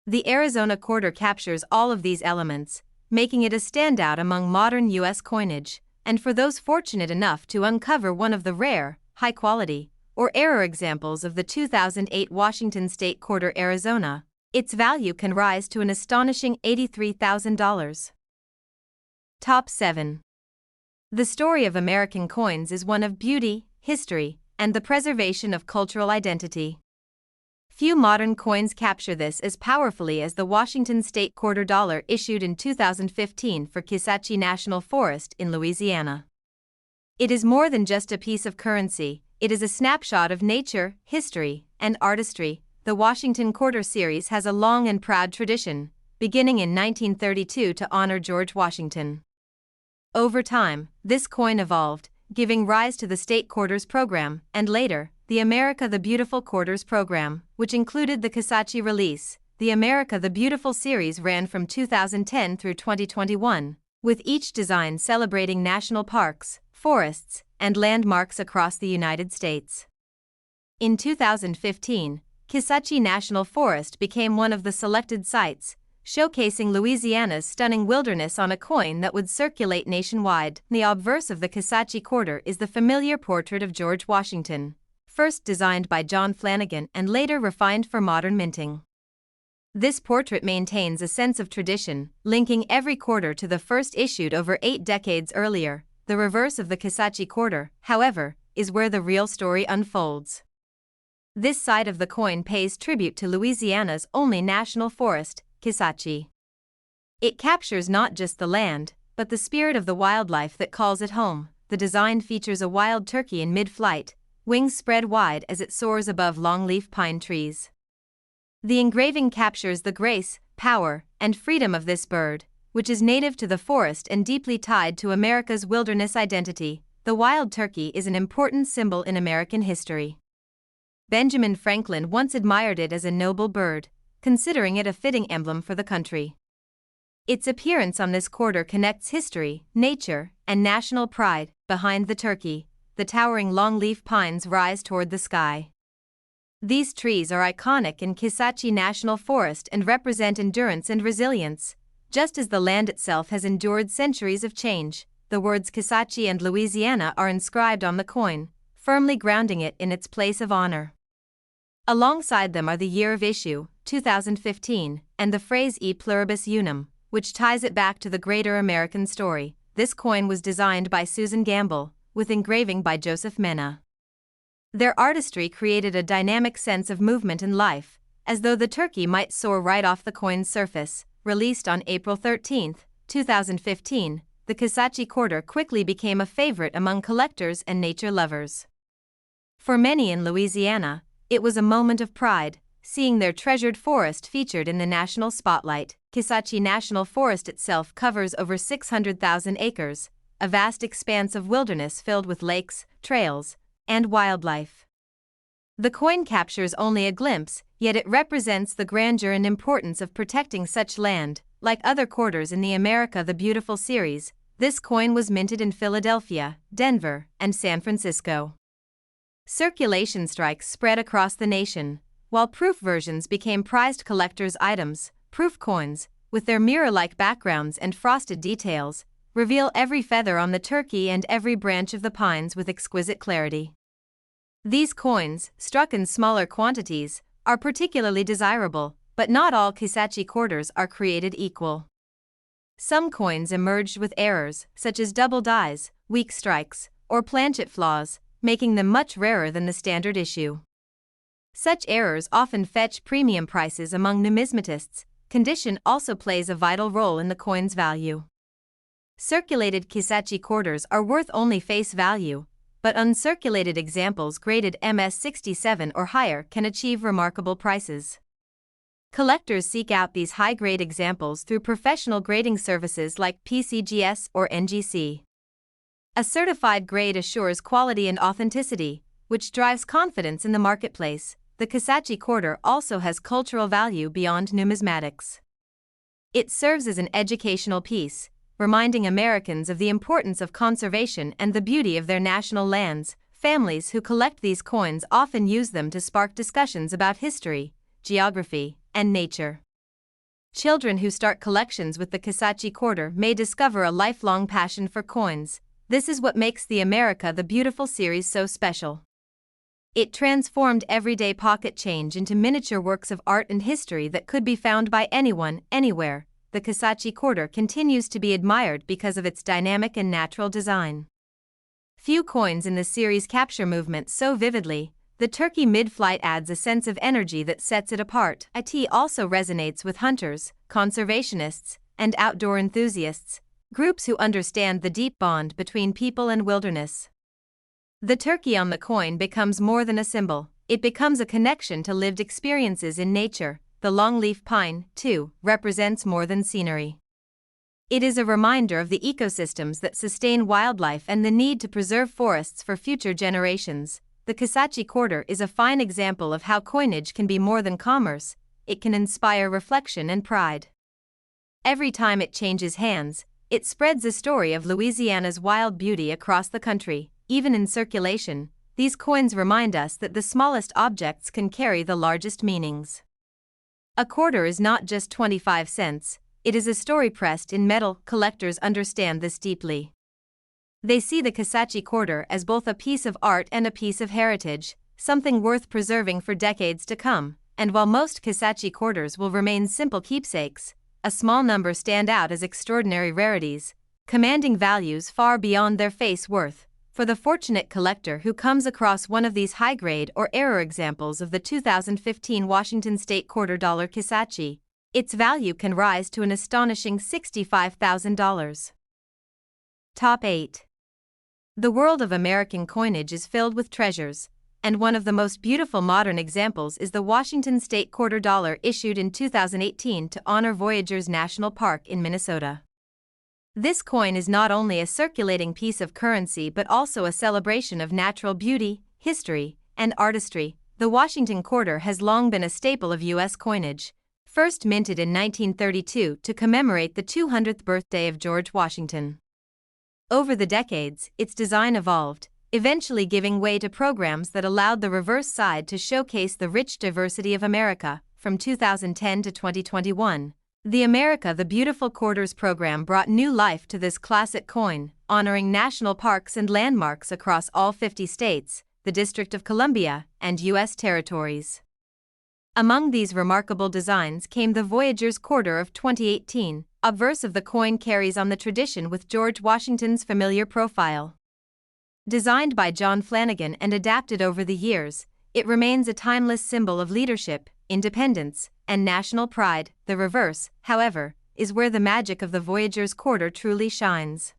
The Arizona quarter captures all of these elements, making it a standout among modern U.S. coinage. And for those fortunate enough to uncover one of the rare, high-quality, or error examples of the 2008 Washington State Quarter Arizona, its value can rise to an astonishing $83,000. Top 7. The story of American coins is one of beauty, history, and the preservation of cultural identity. Few modern coins capture this as powerfully as the Washington State Quarter dollar issued in 2015 for Kisatchie National Forest in Louisiana. It is more than just a piece of currency, it is a snapshot of nature, history, and artistry. The Washington Quarter series has a long and proud tradition, beginning in 1932 to honor George Washington. Over time, this coin evolved, giving rise to the State Quarters program, and later, the America the Beautiful Quarters program, which included the Kisatchie release. The America the Beautiful series ran from 2010 through 2021, with each design celebrating national parks, forests, and landmarks across the United States. In 2015, Kisatchie National Forest became one of the selected sites, showcasing Louisiana's stunning wilderness on a coin that would circulate nationwide. The obverse of the Kisatchie quarter is the familiar portrait of George Washington, first designed by John Flanagan and later refined for modern minting. This portrait maintains a sense of tradition, linking every quarter to the first issued over 8 decades earlier. The reverse of the Kisatchie quarter, however, is where the real story unfolds. This side of the coin pays tribute to Louisiana's only national forest, Kisatchie. It captures not just the land, but the spirit of the wildlife that calls it home. The design features a wild turkey in mid-flight, wings spread wide as it soars above longleaf pine trees. The engraving captures the grace, power, and freedom of this bird, which is native to the forest and deeply tied to America's wilderness identity. The wild turkey is an important symbol in American history. Benjamin Franklin once admired it as a noble bird, considering it a fitting emblem for the country. Its appearance on this quarter connects history, nature, and national pride. Behind the turkey, the towering longleaf pines rise toward the sky. These trees are iconic in Kisatchie National Forest and represent endurance and resilience. Just as the land itself has endured centuries of change, the words Kisatchie and Louisiana are inscribed on the coin, firmly grounding it in its place of honor. Alongside them are the year of issue, 2015, and the phrase E pluribus unum, which ties it back to the greater American story. This coin was designed by Susan Gamble, with engraving by Joseph Mena. Their artistry created a dynamic sense of movement and life, as though the turkey might soar right off the coin's surface. Released on April 13, 2015, the Kisatchie quarter quickly became a favorite among collectors and nature lovers. For many in Louisiana, it was a moment of pride, seeing their treasured forest featured in the national spotlight. Kisatchie National Forest itself covers over 600,000 acres, a vast expanse of wilderness filled with lakes, trails, and wildlife. The coin captures only a glimpse, yet it represents the grandeur and importance of protecting such land. Like other quarters in the America the Beautiful series, this coin was minted in Philadelphia, Denver, and San Francisco. Circulation strikes spread across the nation, while proof versions became prized collectors' items. Proof coins, with their mirror-like backgrounds and frosted details, reveal every feather on the turkey and every branch of the pines with exquisite clarity. These coins, struck in smaller quantities, are particularly desirable, but not all Kisatchie quarters are created equal. Some coins emerged with errors, such as double dies, weak strikes, or planchet flaws, making them much rarer than the standard issue. Such errors often fetch premium prices among numismatists. Condition also plays a vital role in the coin's value. Circulated Kisatchie quarters are worth only face value, but uncirculated examples graded MS67 or higher can achieve remarkable prices. Collectors seek out these high-grade examples through professional grading services like PCGS or NGC. A certified grade assures quality and authenticity, which drives confidence in the marketplace. The Kisatchie quarter also has cultural value beyond numismatics. It serves as an educational piece, reminding Americans of the importance of conservation and the beauty of their national lands. Families who collect these coins often use them to spark discussions about history, geography, and nature. Children who start collections with the Kisatchie quarter may discover a lifelong passion for coins. This is what makes the America the Beautiful series so special. It transformed everyday pocket change into miniature works of art and history that could be found by anyone, anywhere. The Kisatchie quarter continues to be admired because of its dynamic and natural design. Few coins in the series capture movement so vividly. The turkey mid-flight adds a sense of energy that sets it apart. It also resonates with hunters, conservationists, and outdoor enthusiasts, groups who understand the deep bond between people and wilderness. The turkey on the coin becomes more than a symbol, it becomes a connection to lived experiences in nature. The longleaf pine, too, represents more than scenery. It is a reminder of the ecosystems that sustain wildlife and the need to preserve forests for future generations. The Kisatchie quarter is a fine example of how coinage can be more than commerce, it can inspire reflection and pride. Every time it changes hands, it spreads a story of Louisiana's wild beauty across the country. Even in circulation, these coins remind us that the smallest objects can carry the largest meanings. A quarter is not just 25 cents, it is a story pressed in metal. Collectors understand this deeply. They see the Kisatchie quarter as both a piece of art and a piece of heritage, something worth preserving for decades to come. And while most Kisatchie quarters will remain simple keepsakes, a small number stand out as extraordinary rarities, commanding values far beyond their face worth. For the fortunate collector who comes across one of these high-grade or error examples of the 2015 Washington State $quarter Kisatchie, its value can rise to an astonishing $65,000. Top 8. The world of American coinage is filled with treasures, and one of the most beautiful modern examples is the Washington State $quarter issued in 2018 to honor Voyageurs National Park in Minnesota. This coin is not only a circulating piece of currency but also a celebration of natural beauty, history, and artistry. The Washington quarter has long been a staple of U.S. coinage, first minted in 1932 to commemorate the 200th birthday of George Washington. Over the decades, its design evolved, eventually giving way to programs that allowed the reverse side to showcase the rich diversity of America. From 2010 to 2021, the America the Beautiful Quarters program brought new life to this classic coin, honoring national parks and landmarks across all 50 states, the District of Columbia, and U.S. territories. Among these remarkable designs came the Voyageurs Quarter of 2018. The obverse of the coin carries on the tradition with George Washington's familiar profile. Designed by John Flanagan and adapted over the years, it remains a timeless symbol of leadership, independence, and national pride. The reverse, however, is where the magic of the Voyageurs Quarter truly shines.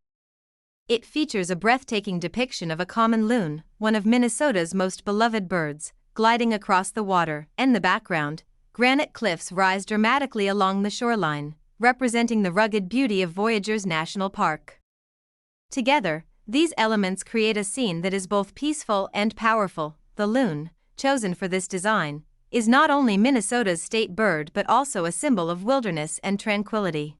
It features a breathtaking depiction of a common loon, one of Minnesota's most beloved birds, gliding across the water. In the background, granite cliffs rise dramatically along the shoreline, representing the rugged beauty of Voyageurs National Park. Together, these elements create a scene that is both peaceful and powerful. The loon, chosen for this design, is not only Minnesota's state bird but also a symbol of wilderness and tranquility.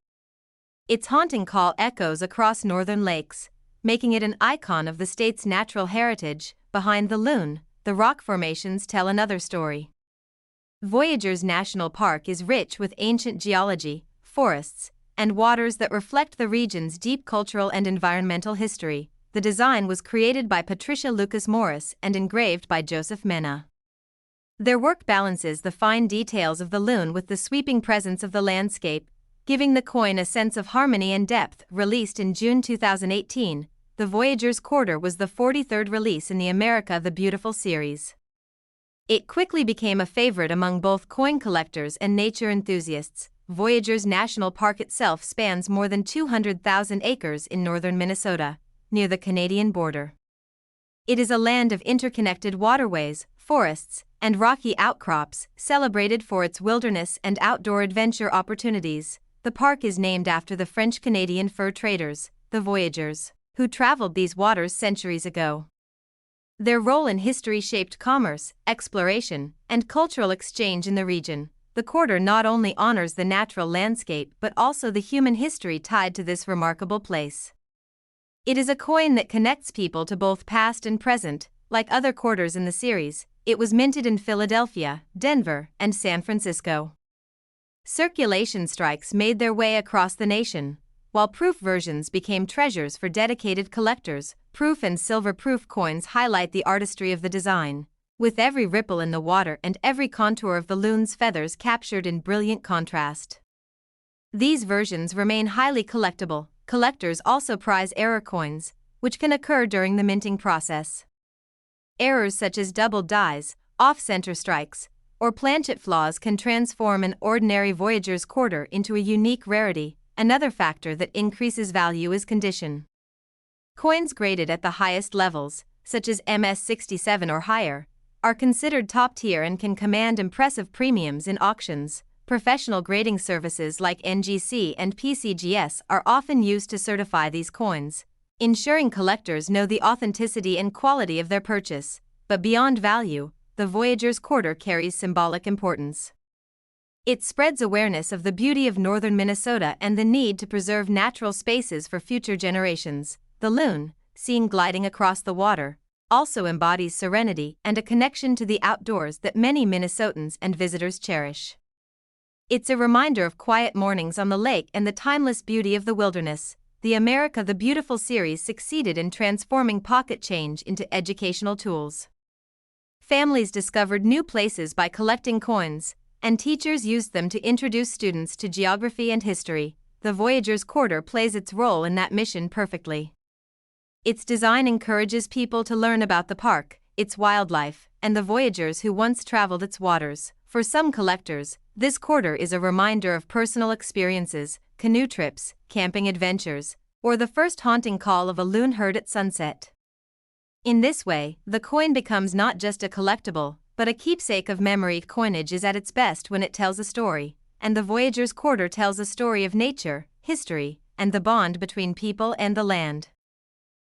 Its haunting call echoes across northern lakes, making it an icon of the state's natural heritage. Behind the loon, the rock formations tell another story. Voyageurs National Park is rich with ancient geology, forests, and waters that reflect the region's deep cultural and environmental history. The design was created by Patricia Lucas Morris and engraved by Joseph Mena. Their work balances the fine details of the loon with the sweeping presence of the landscape, giving the coin a sense of harmony and depth. Released in June 2018, the Voyageurs Quarter was the 43rd release in the America the Beautiful series. It quickly became a favorite among both coin collectors and nature enthusiasts. Voyageurs National Park itself spans more than 200,000 acres in northern Minnesota, near the Canadian border. It is a land of interconnected waterways, forests, and rocky outcrops, celebrated for its wilderness and outdoor adventure opportunities. The park is named after the French-Canadian fur traders, the Voyageurs, who traveled these waters centuries ago. Their role in history shaped commerce, exploration, and cultural exchange in the region. The quarter not only honors the natural landscape but also the human history tied to this remarkable place. It is a coin that connects people to both past and present. Like other quarters in the series, it was minted in Philadelphia, Denver, and San Francisco. Circulation strikes made their way across the nation, while proof versions became treasures for dedicated collectors. Proof and silver proof coins highlight the artistry of the design, with every ripple in the water and every contour of the loon's feathers captured in brilliant contrast. These versions remain highly collectible. Collectors also prize error coins, which can occur during the minting process. Errors such as doubled dies, off-center strikes, or planchet flaws can transform an ordinary Voyageurs Quarter into a unique rarity. Another factor that increases value is condition. Coins graded at the highest levels, such as MS-67 or higher, are considered top-tier and can command impressive premiums in auctions. Professional grading services like NGC and PCGS are often used to certify these coins, ensuring collectors know the authenticity and quality of their purchase. But beyond value, the Voyageurs Quarter carries symbolic importance. It spreads awareness of the beauty of northern Minnesota and the need to preserve natural spaces for future generations. The loon, seen gliding across the water, also embodies serenity and a connection to the outdoors that many Minnesotans and visitors cherish. It's a reminder of quiet mornings on the lake and the timeless beauty of the wilderness. The America the Beautiful series succeeded in transforming pocket change into educational tools. Families discovered new places by collecting coins, and teachers used them to introduce students to geography and history. The Voyager's Quarter plays its role in that mission perfectly. Its design encourages people to learn about the park, its wildlife, and the voyagers who once traveled its waters. For some collectors, this quarter is a reminder of personal experiences, canoe trips, camping adventures, or the first haunting call of a loon heard at sunset. In this way, the coin becomes not just a collectible, but a keepsake of memory. Coinage is at its best when it tells a story, and the Voyager's Quarter tells a story of nature, history, and the bond between people and the land.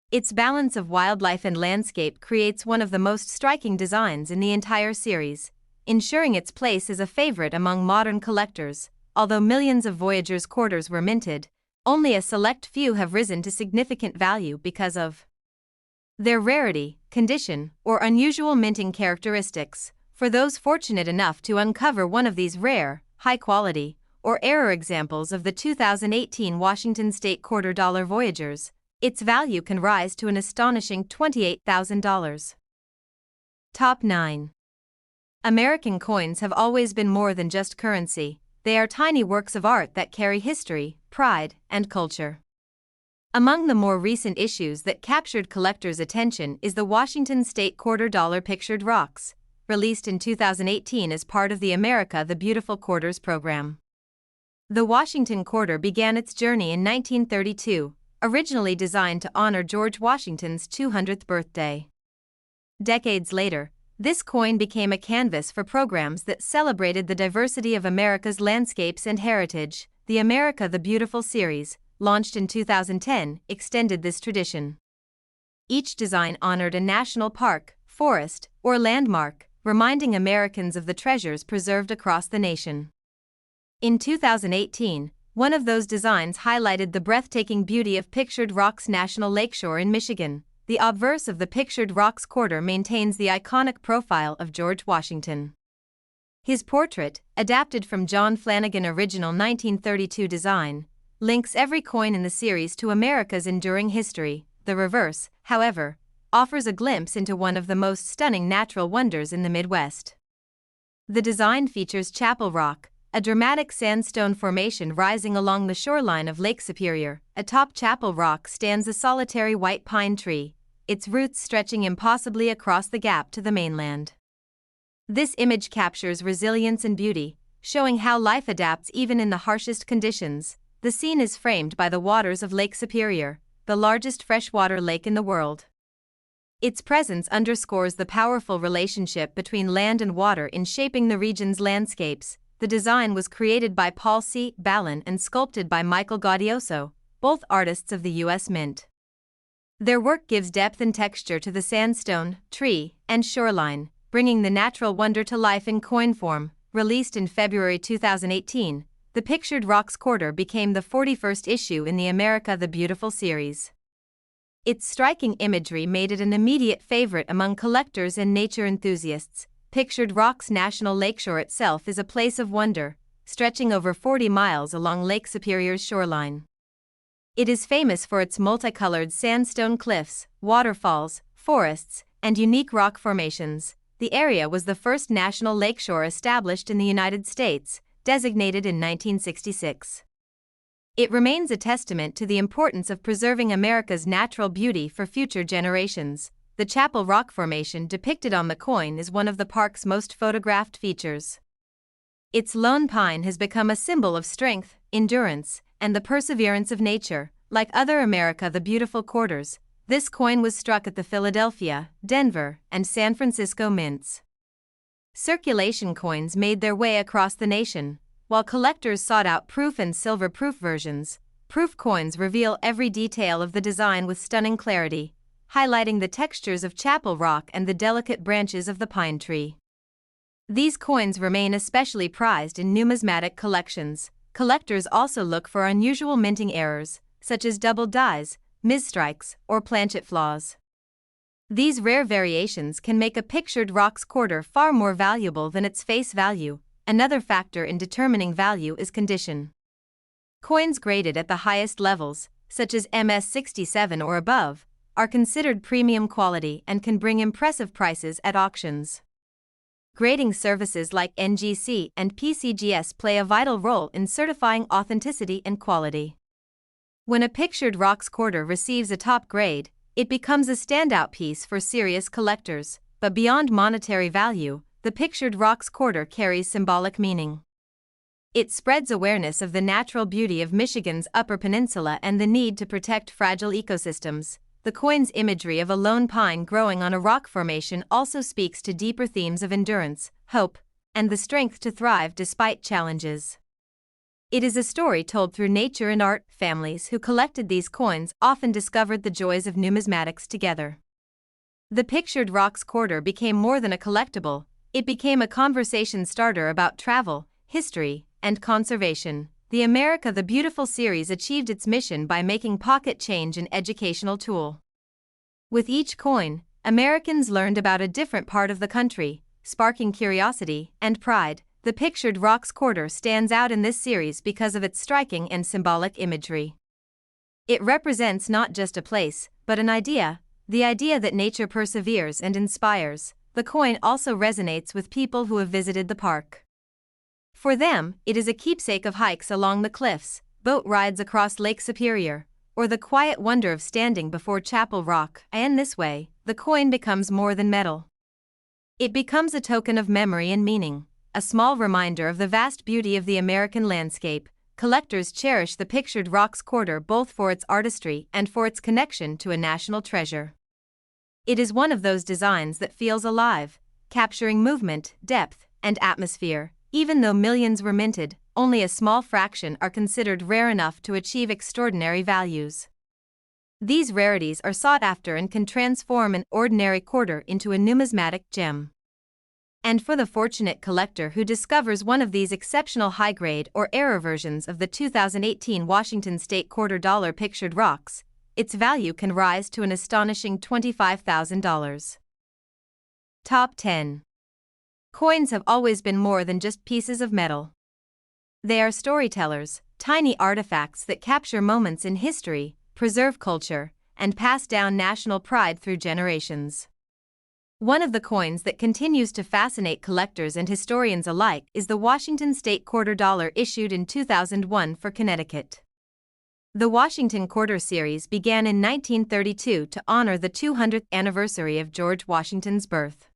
Its balance of wildlife and landscape creates one of the most striking designs in the entire series, ensuring its place as a favorite among modern collectors. Although millions of Voyager's Quarters were minted, only a select few have risen to significant value because of their rarity, condition, or unusual minting characteristics. For those fortunate enough to uncover one of these rare, high-quality, or error examples of the 2018 Washington State Quarter Dollar Voyagers, its value can rise to an astonishing $28,000. Top 9. American coins have always been more than just currency. They are tiny works of art that carry history, pride, and culture. Among the more recent issues that captured collectors' attention is the Washington State Quarter Dollar Pictured Rocks, released in 2018 as part of the America the Beautiful Quarters program. The Washington Quarter began its journey in 1932, originally designed to honor George Washington's 200th birthday. Decades later, this coin became a canvas for programs that celebrated the diversity of America's landscapes and heritage. The America the Beautiful series, launched in 2010, extended this tradition. Each design honored a national park, forest, or landmark, reminding Americans of the treasures preserved across the nation. In 2018, one of those designs highlighted the breathtaking beauty of Pictured Rocks National Lakeshore in Michigan. The obverse of the Pictured Rocks Quarter maintains the iconic profile of George Washington. His portrait, adapted from John Flanagan's original 1932 design, links every coin in the series to America's enduring history. The reverse, however, offers a glimpse into one of the most stunning natural wonders in the Midwest. The design features Chapel Rock, a dramatic sandstone formation rising along the shoreline of Lake Superior. Atop Chapel Rock stands a solitary white pine tree, its roots stretching impossibly across the gap to the mainland. This image captures resilience and beauty, showing how life adapts even in the harshest conditions. The scene is framed by the waters of Lake Superior, the largest freshwater lake in the world. Its presence underscores the powerful relationship between land and water in shaping the region's landscapes. The design was created by Paul C. Ballin and sculpted by Michael Gaudioso, both artists of the U.S. Mint. Their work gives depth and texture to the sandstone, tree, and shoreline, bringing the natural wonder to life in coin form. Released in February 2018, the Pictured Rocks Quarter became the 41st issue in the America the Beautiful series. Its striking imagery made it an immediate favorite among collectors and nature enthusiasts. Pictured Rocks National Lakeshore itself is a place of wonder, stretching over 40 miles along Lake Superior's shoreline. It is famous for its multicolored sandstone cliffs, waterfalls, forests, and unique rock formations. The area was the first national lakeshore established in the United States, designated in 1966. It remains a testament to the importance of preserving America's natural beauty for future generations. The Chapel Rock formation depicted on the coin is one of the park's most photographed features. Its lone pine has become a symbol of strength, endurance, and the perseverance of nature. Like other America the Beautiful quarters, this coin was struck at the Philadelphia, Denver, and San Francisco mints. Circulation coins made their way across the nation, while collectors sought out proof and silver-proof versions. Proof coins reveal every detail of the design with stunning clarity, highlighting the textures of Chapel Rock and the delicate branches of the pine tree. These coins remain especially prized in numismatic collections. Collectors also look for unusual minting errors, such as double dies, misstrikes, or planchet flaws. These rare variations can make a Pictured Rocks quarter far more valuable than its face value. Another factor in determining value is condition. Coins graded at the highest levels, such as MS-67 or above, are considered premium quality and can bring impressive prices at auctions. Grading services like NGC and PCGS play a vital role in certifying authenticity and quality. When a pictured rocks quarter receives a top grade, it becomes a standout piece for serious collectors, but beyond monetary value, the pictured rocks quarter carries symbolic meaning. It spreads awareness of the natural beauty of Michigan's Upper Peninsula and the need to protect fragile ecosystems. The coin's imagery of a lone pine growing on a rock formation also speaks to deeper themes of endurance, hope, and the strength to thrive despite challenges. It is a story told through nature and art. Families who collected these coins often discovered the joys of numismatics together. The pictured rocks quarter became more than a collectible, it became a conversation starter about travel, history, and conservation. The America the Beautiful series achieved its mission by making pocket change an educational tool. With each coin, Americans learned about a different part of the country, sparking curiosity and pride. The pictured rocks quarter stands out in this series because of its striking and symbolic imagery. It represents not just a place, but an idea, the idea that nature perseveres and inspires. The coin also resonates with people who have visited the park. For them, it is a keepsake of hikes along the cliffs, boat rides across Lake Superior, or the quiet wonder of standing before Chapel Rock. And this way, the coin becomes more than metal. It becomes a token of memory and meaning, a small reminder of the vast beauty of the American landscape. Collectors cherish the pictured rocks quarter both for its artistry and for its connection to a national treasure. It is one of those designs that feels alive, capturing movement, depth, and atmosphere. Even though millions were minted, only a small fraction are considered rare enough to achieve extraordinary values. These rarities are sought after and can transform an ordinary quarter into a numismatic gem. And for the fortunate collector who discovers one of these exceptional high-grade or error versions of the 2018 Washington State quarter dollar pictured rocks, its value can rise to an astonishing $25,000. Top 10. Coins have always been more than just pieces of metal. They are storytellers, tiny artifacts that capture moments in history, preserve culture, and pass down national pride through generations. One of the coins that continues to fascinate collectors and historians alike is the Washington State quarter dollar issued in 2001 for Connecticut. The Washington Quarter Series began in 1932 to honor the 200th anniversary of George Washington's birth.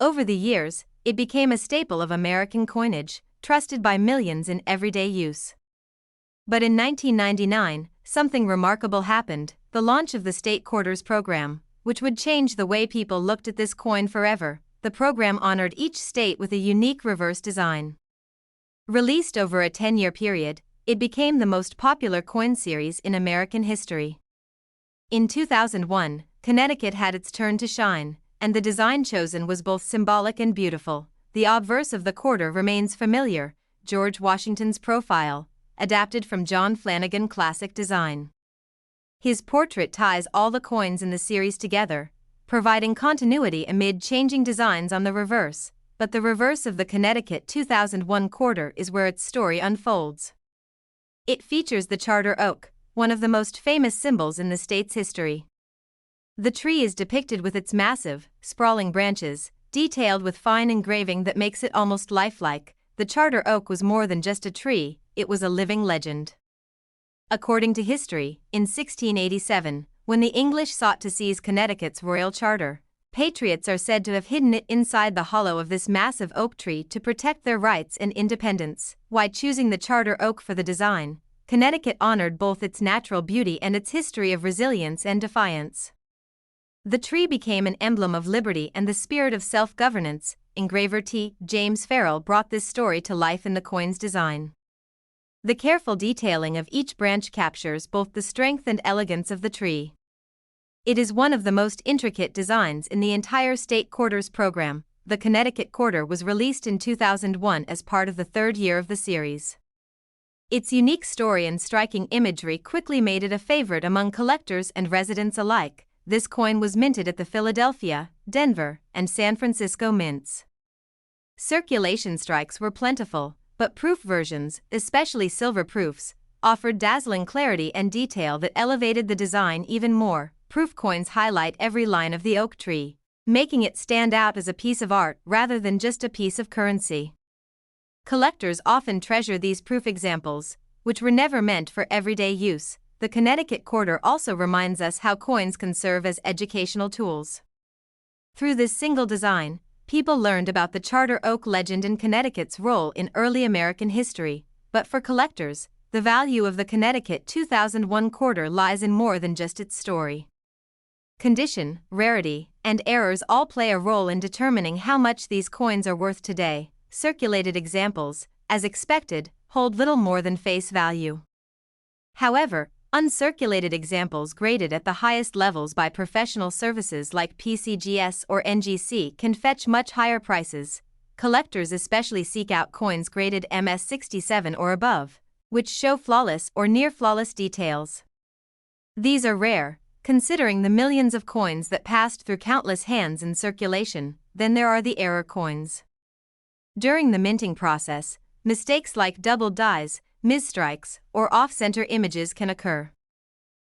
Over the years, it became a staple of American coinage, trusted by millions in everyday use. But in 1999, something remarkable happened: the launch of the State Quarters program, which would change the way people looked at this coin forever. The program honored each state with a unique reverse design. Released over a 10-year period, it became the most popular coin series in American history. In 2001, Connecticut had its turn to shine, and the design chosen was both symbolic and beautiful. The obverse of the quarter remains familiar, George Washington's profile, adapted from John Flanagan classic design. His portrait ties all the coins in the series together, providing continuity amid changing designs on the reverse. But the reverse of the Connecticut 2001 quarter is where its story unfolds. It features the charter oak, one of the most famous symbols in the state's history. The tree is depicted with its massive, sprawling branches, detailed with fine engraving that makes it almost lifelike. The charter oak was more than just a tree, it was a living legend. According to history, in 1687, when the English sought to seize Connecticut's royal charter, patriots are said to have hidden it inside the hollow of this massive oak tree to protect their rights and independence. Why choosing the charter oak for the design? Connecticut honored both its natural beauty and its history of resilience and defiance. The tree became an emblem of liberty and the spirit of self-governance. Engraver T. James Farrell brought this story to life in the coin's design. The careful detailing of each branch captures both the strength and elegance of the tree. It is one of the most intricate designs in the entire State Quarters program. The Connecticut Quarter was released in 2001 as part of the third year of the series. Its unique story and striking imagery quickly made it a favorite among collectors and residents alike. This coin was minted at the Philadelphia, Denver, and San Francisco mints. Circulation strikes were plentiful, but proof versions, especially silver proofs, offered dazzling clarity and detail that elevated the design even more. Proof coins highlight every line of the oak tree, making it stand out as a piece of art rather than just a piece of currency. Collectors often treasure these proof examples, which were never meant for everyday use. The Connecticut quarter also reminds us how coins can serve as educational tools. Through this single design, people learned about the Charter Oak legend and Connecticut's role in early American history. But for collectors, the value of the Connecticut 2001 quarter lies in more than just its story. Condition, rarity, and errors all play a role in determining how much these coins are worth today. Circulated examples, as expected, hold little more than face value. However, uncirculated examples graded at the highest levels by professional services like PCGS or NGC can fetch much higher prices. Collectors especially seek out coins graded MS67 or above, which show flawless or near-flawless details. These are rare, considering the millions of coins that passed through countless hands in circulation. Then there are the error coins. During the minting process, mistakes like doubled dies, misstrikes, or off-center images can occur.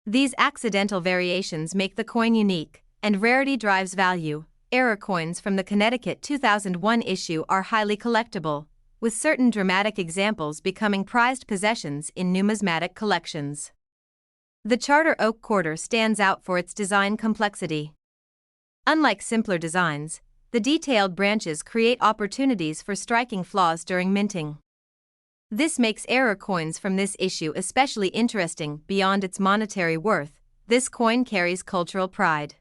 These accidental variations make the coin unique, and rarity drives value. Error coins from the Connecticut 2001 issue are highly collectible, with certain dramatic examples becoming prized possessions in numismatic collections. The Charter Oak quarter stands out for its design complexity. Unlike simpler designs, the detailed branches create opportunities for striking flaws during minting. This makes error coins from this issue especially interesting. Beyond its monetary worth, this coin carries cultural pride.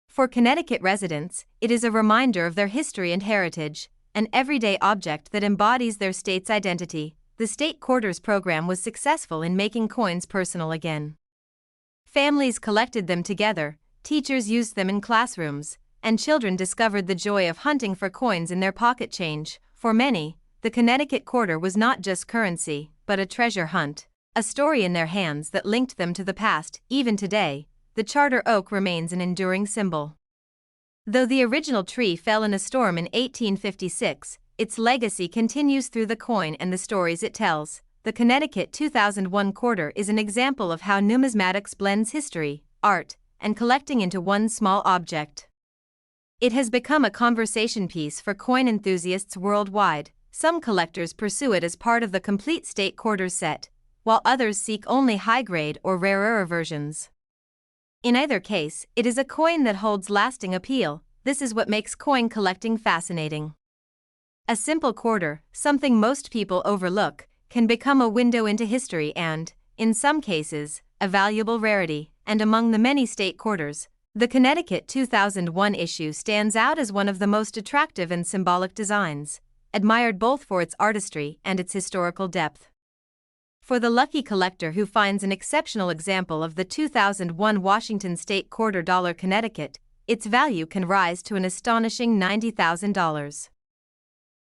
For Connecticut residents, it is a reminder of their history and heritage, an everyday object that embodies their state's identity. The State Quarters program was successful in making coins personal again. Families collected them together, teachers used them in classrooms, and children discovered the joy of hunting for coins in their pocket change. For many, the Connecticut quarter was not just currency, but a treasure hunt, a story in their hands that linked them to the past. Even today, the Charter Oak remains an enduring symbol. Though the original tree fell in a storm in 1856, its legacy continues through the coin and the stories it tells. The Connecticut 2001 quarter is an example of how numismatics blends history, art, and collecting into one small object. It has become a conversation piece for coin enthusiasts worldwide. Some collectors pursue it as part of the complete State Quarters set, while others seek only high-grade or rarer versions. In either case, it is a coin that holds lasting appeal. This is what makes coin collecting fascinating. A simple quarter, something most people overlook, can become a window into history and, in some cases, a valuable rarity. And among the many State Quarters, the Connecticut 2001 issue stands out as one of the most attractive and symbolic designs, admired both for its artistry and its historical depth. For the lucky collector who finds an exceptional example of the 2001 Washington State Quarter Connecticut, its value can rise to an astonishing $90,000.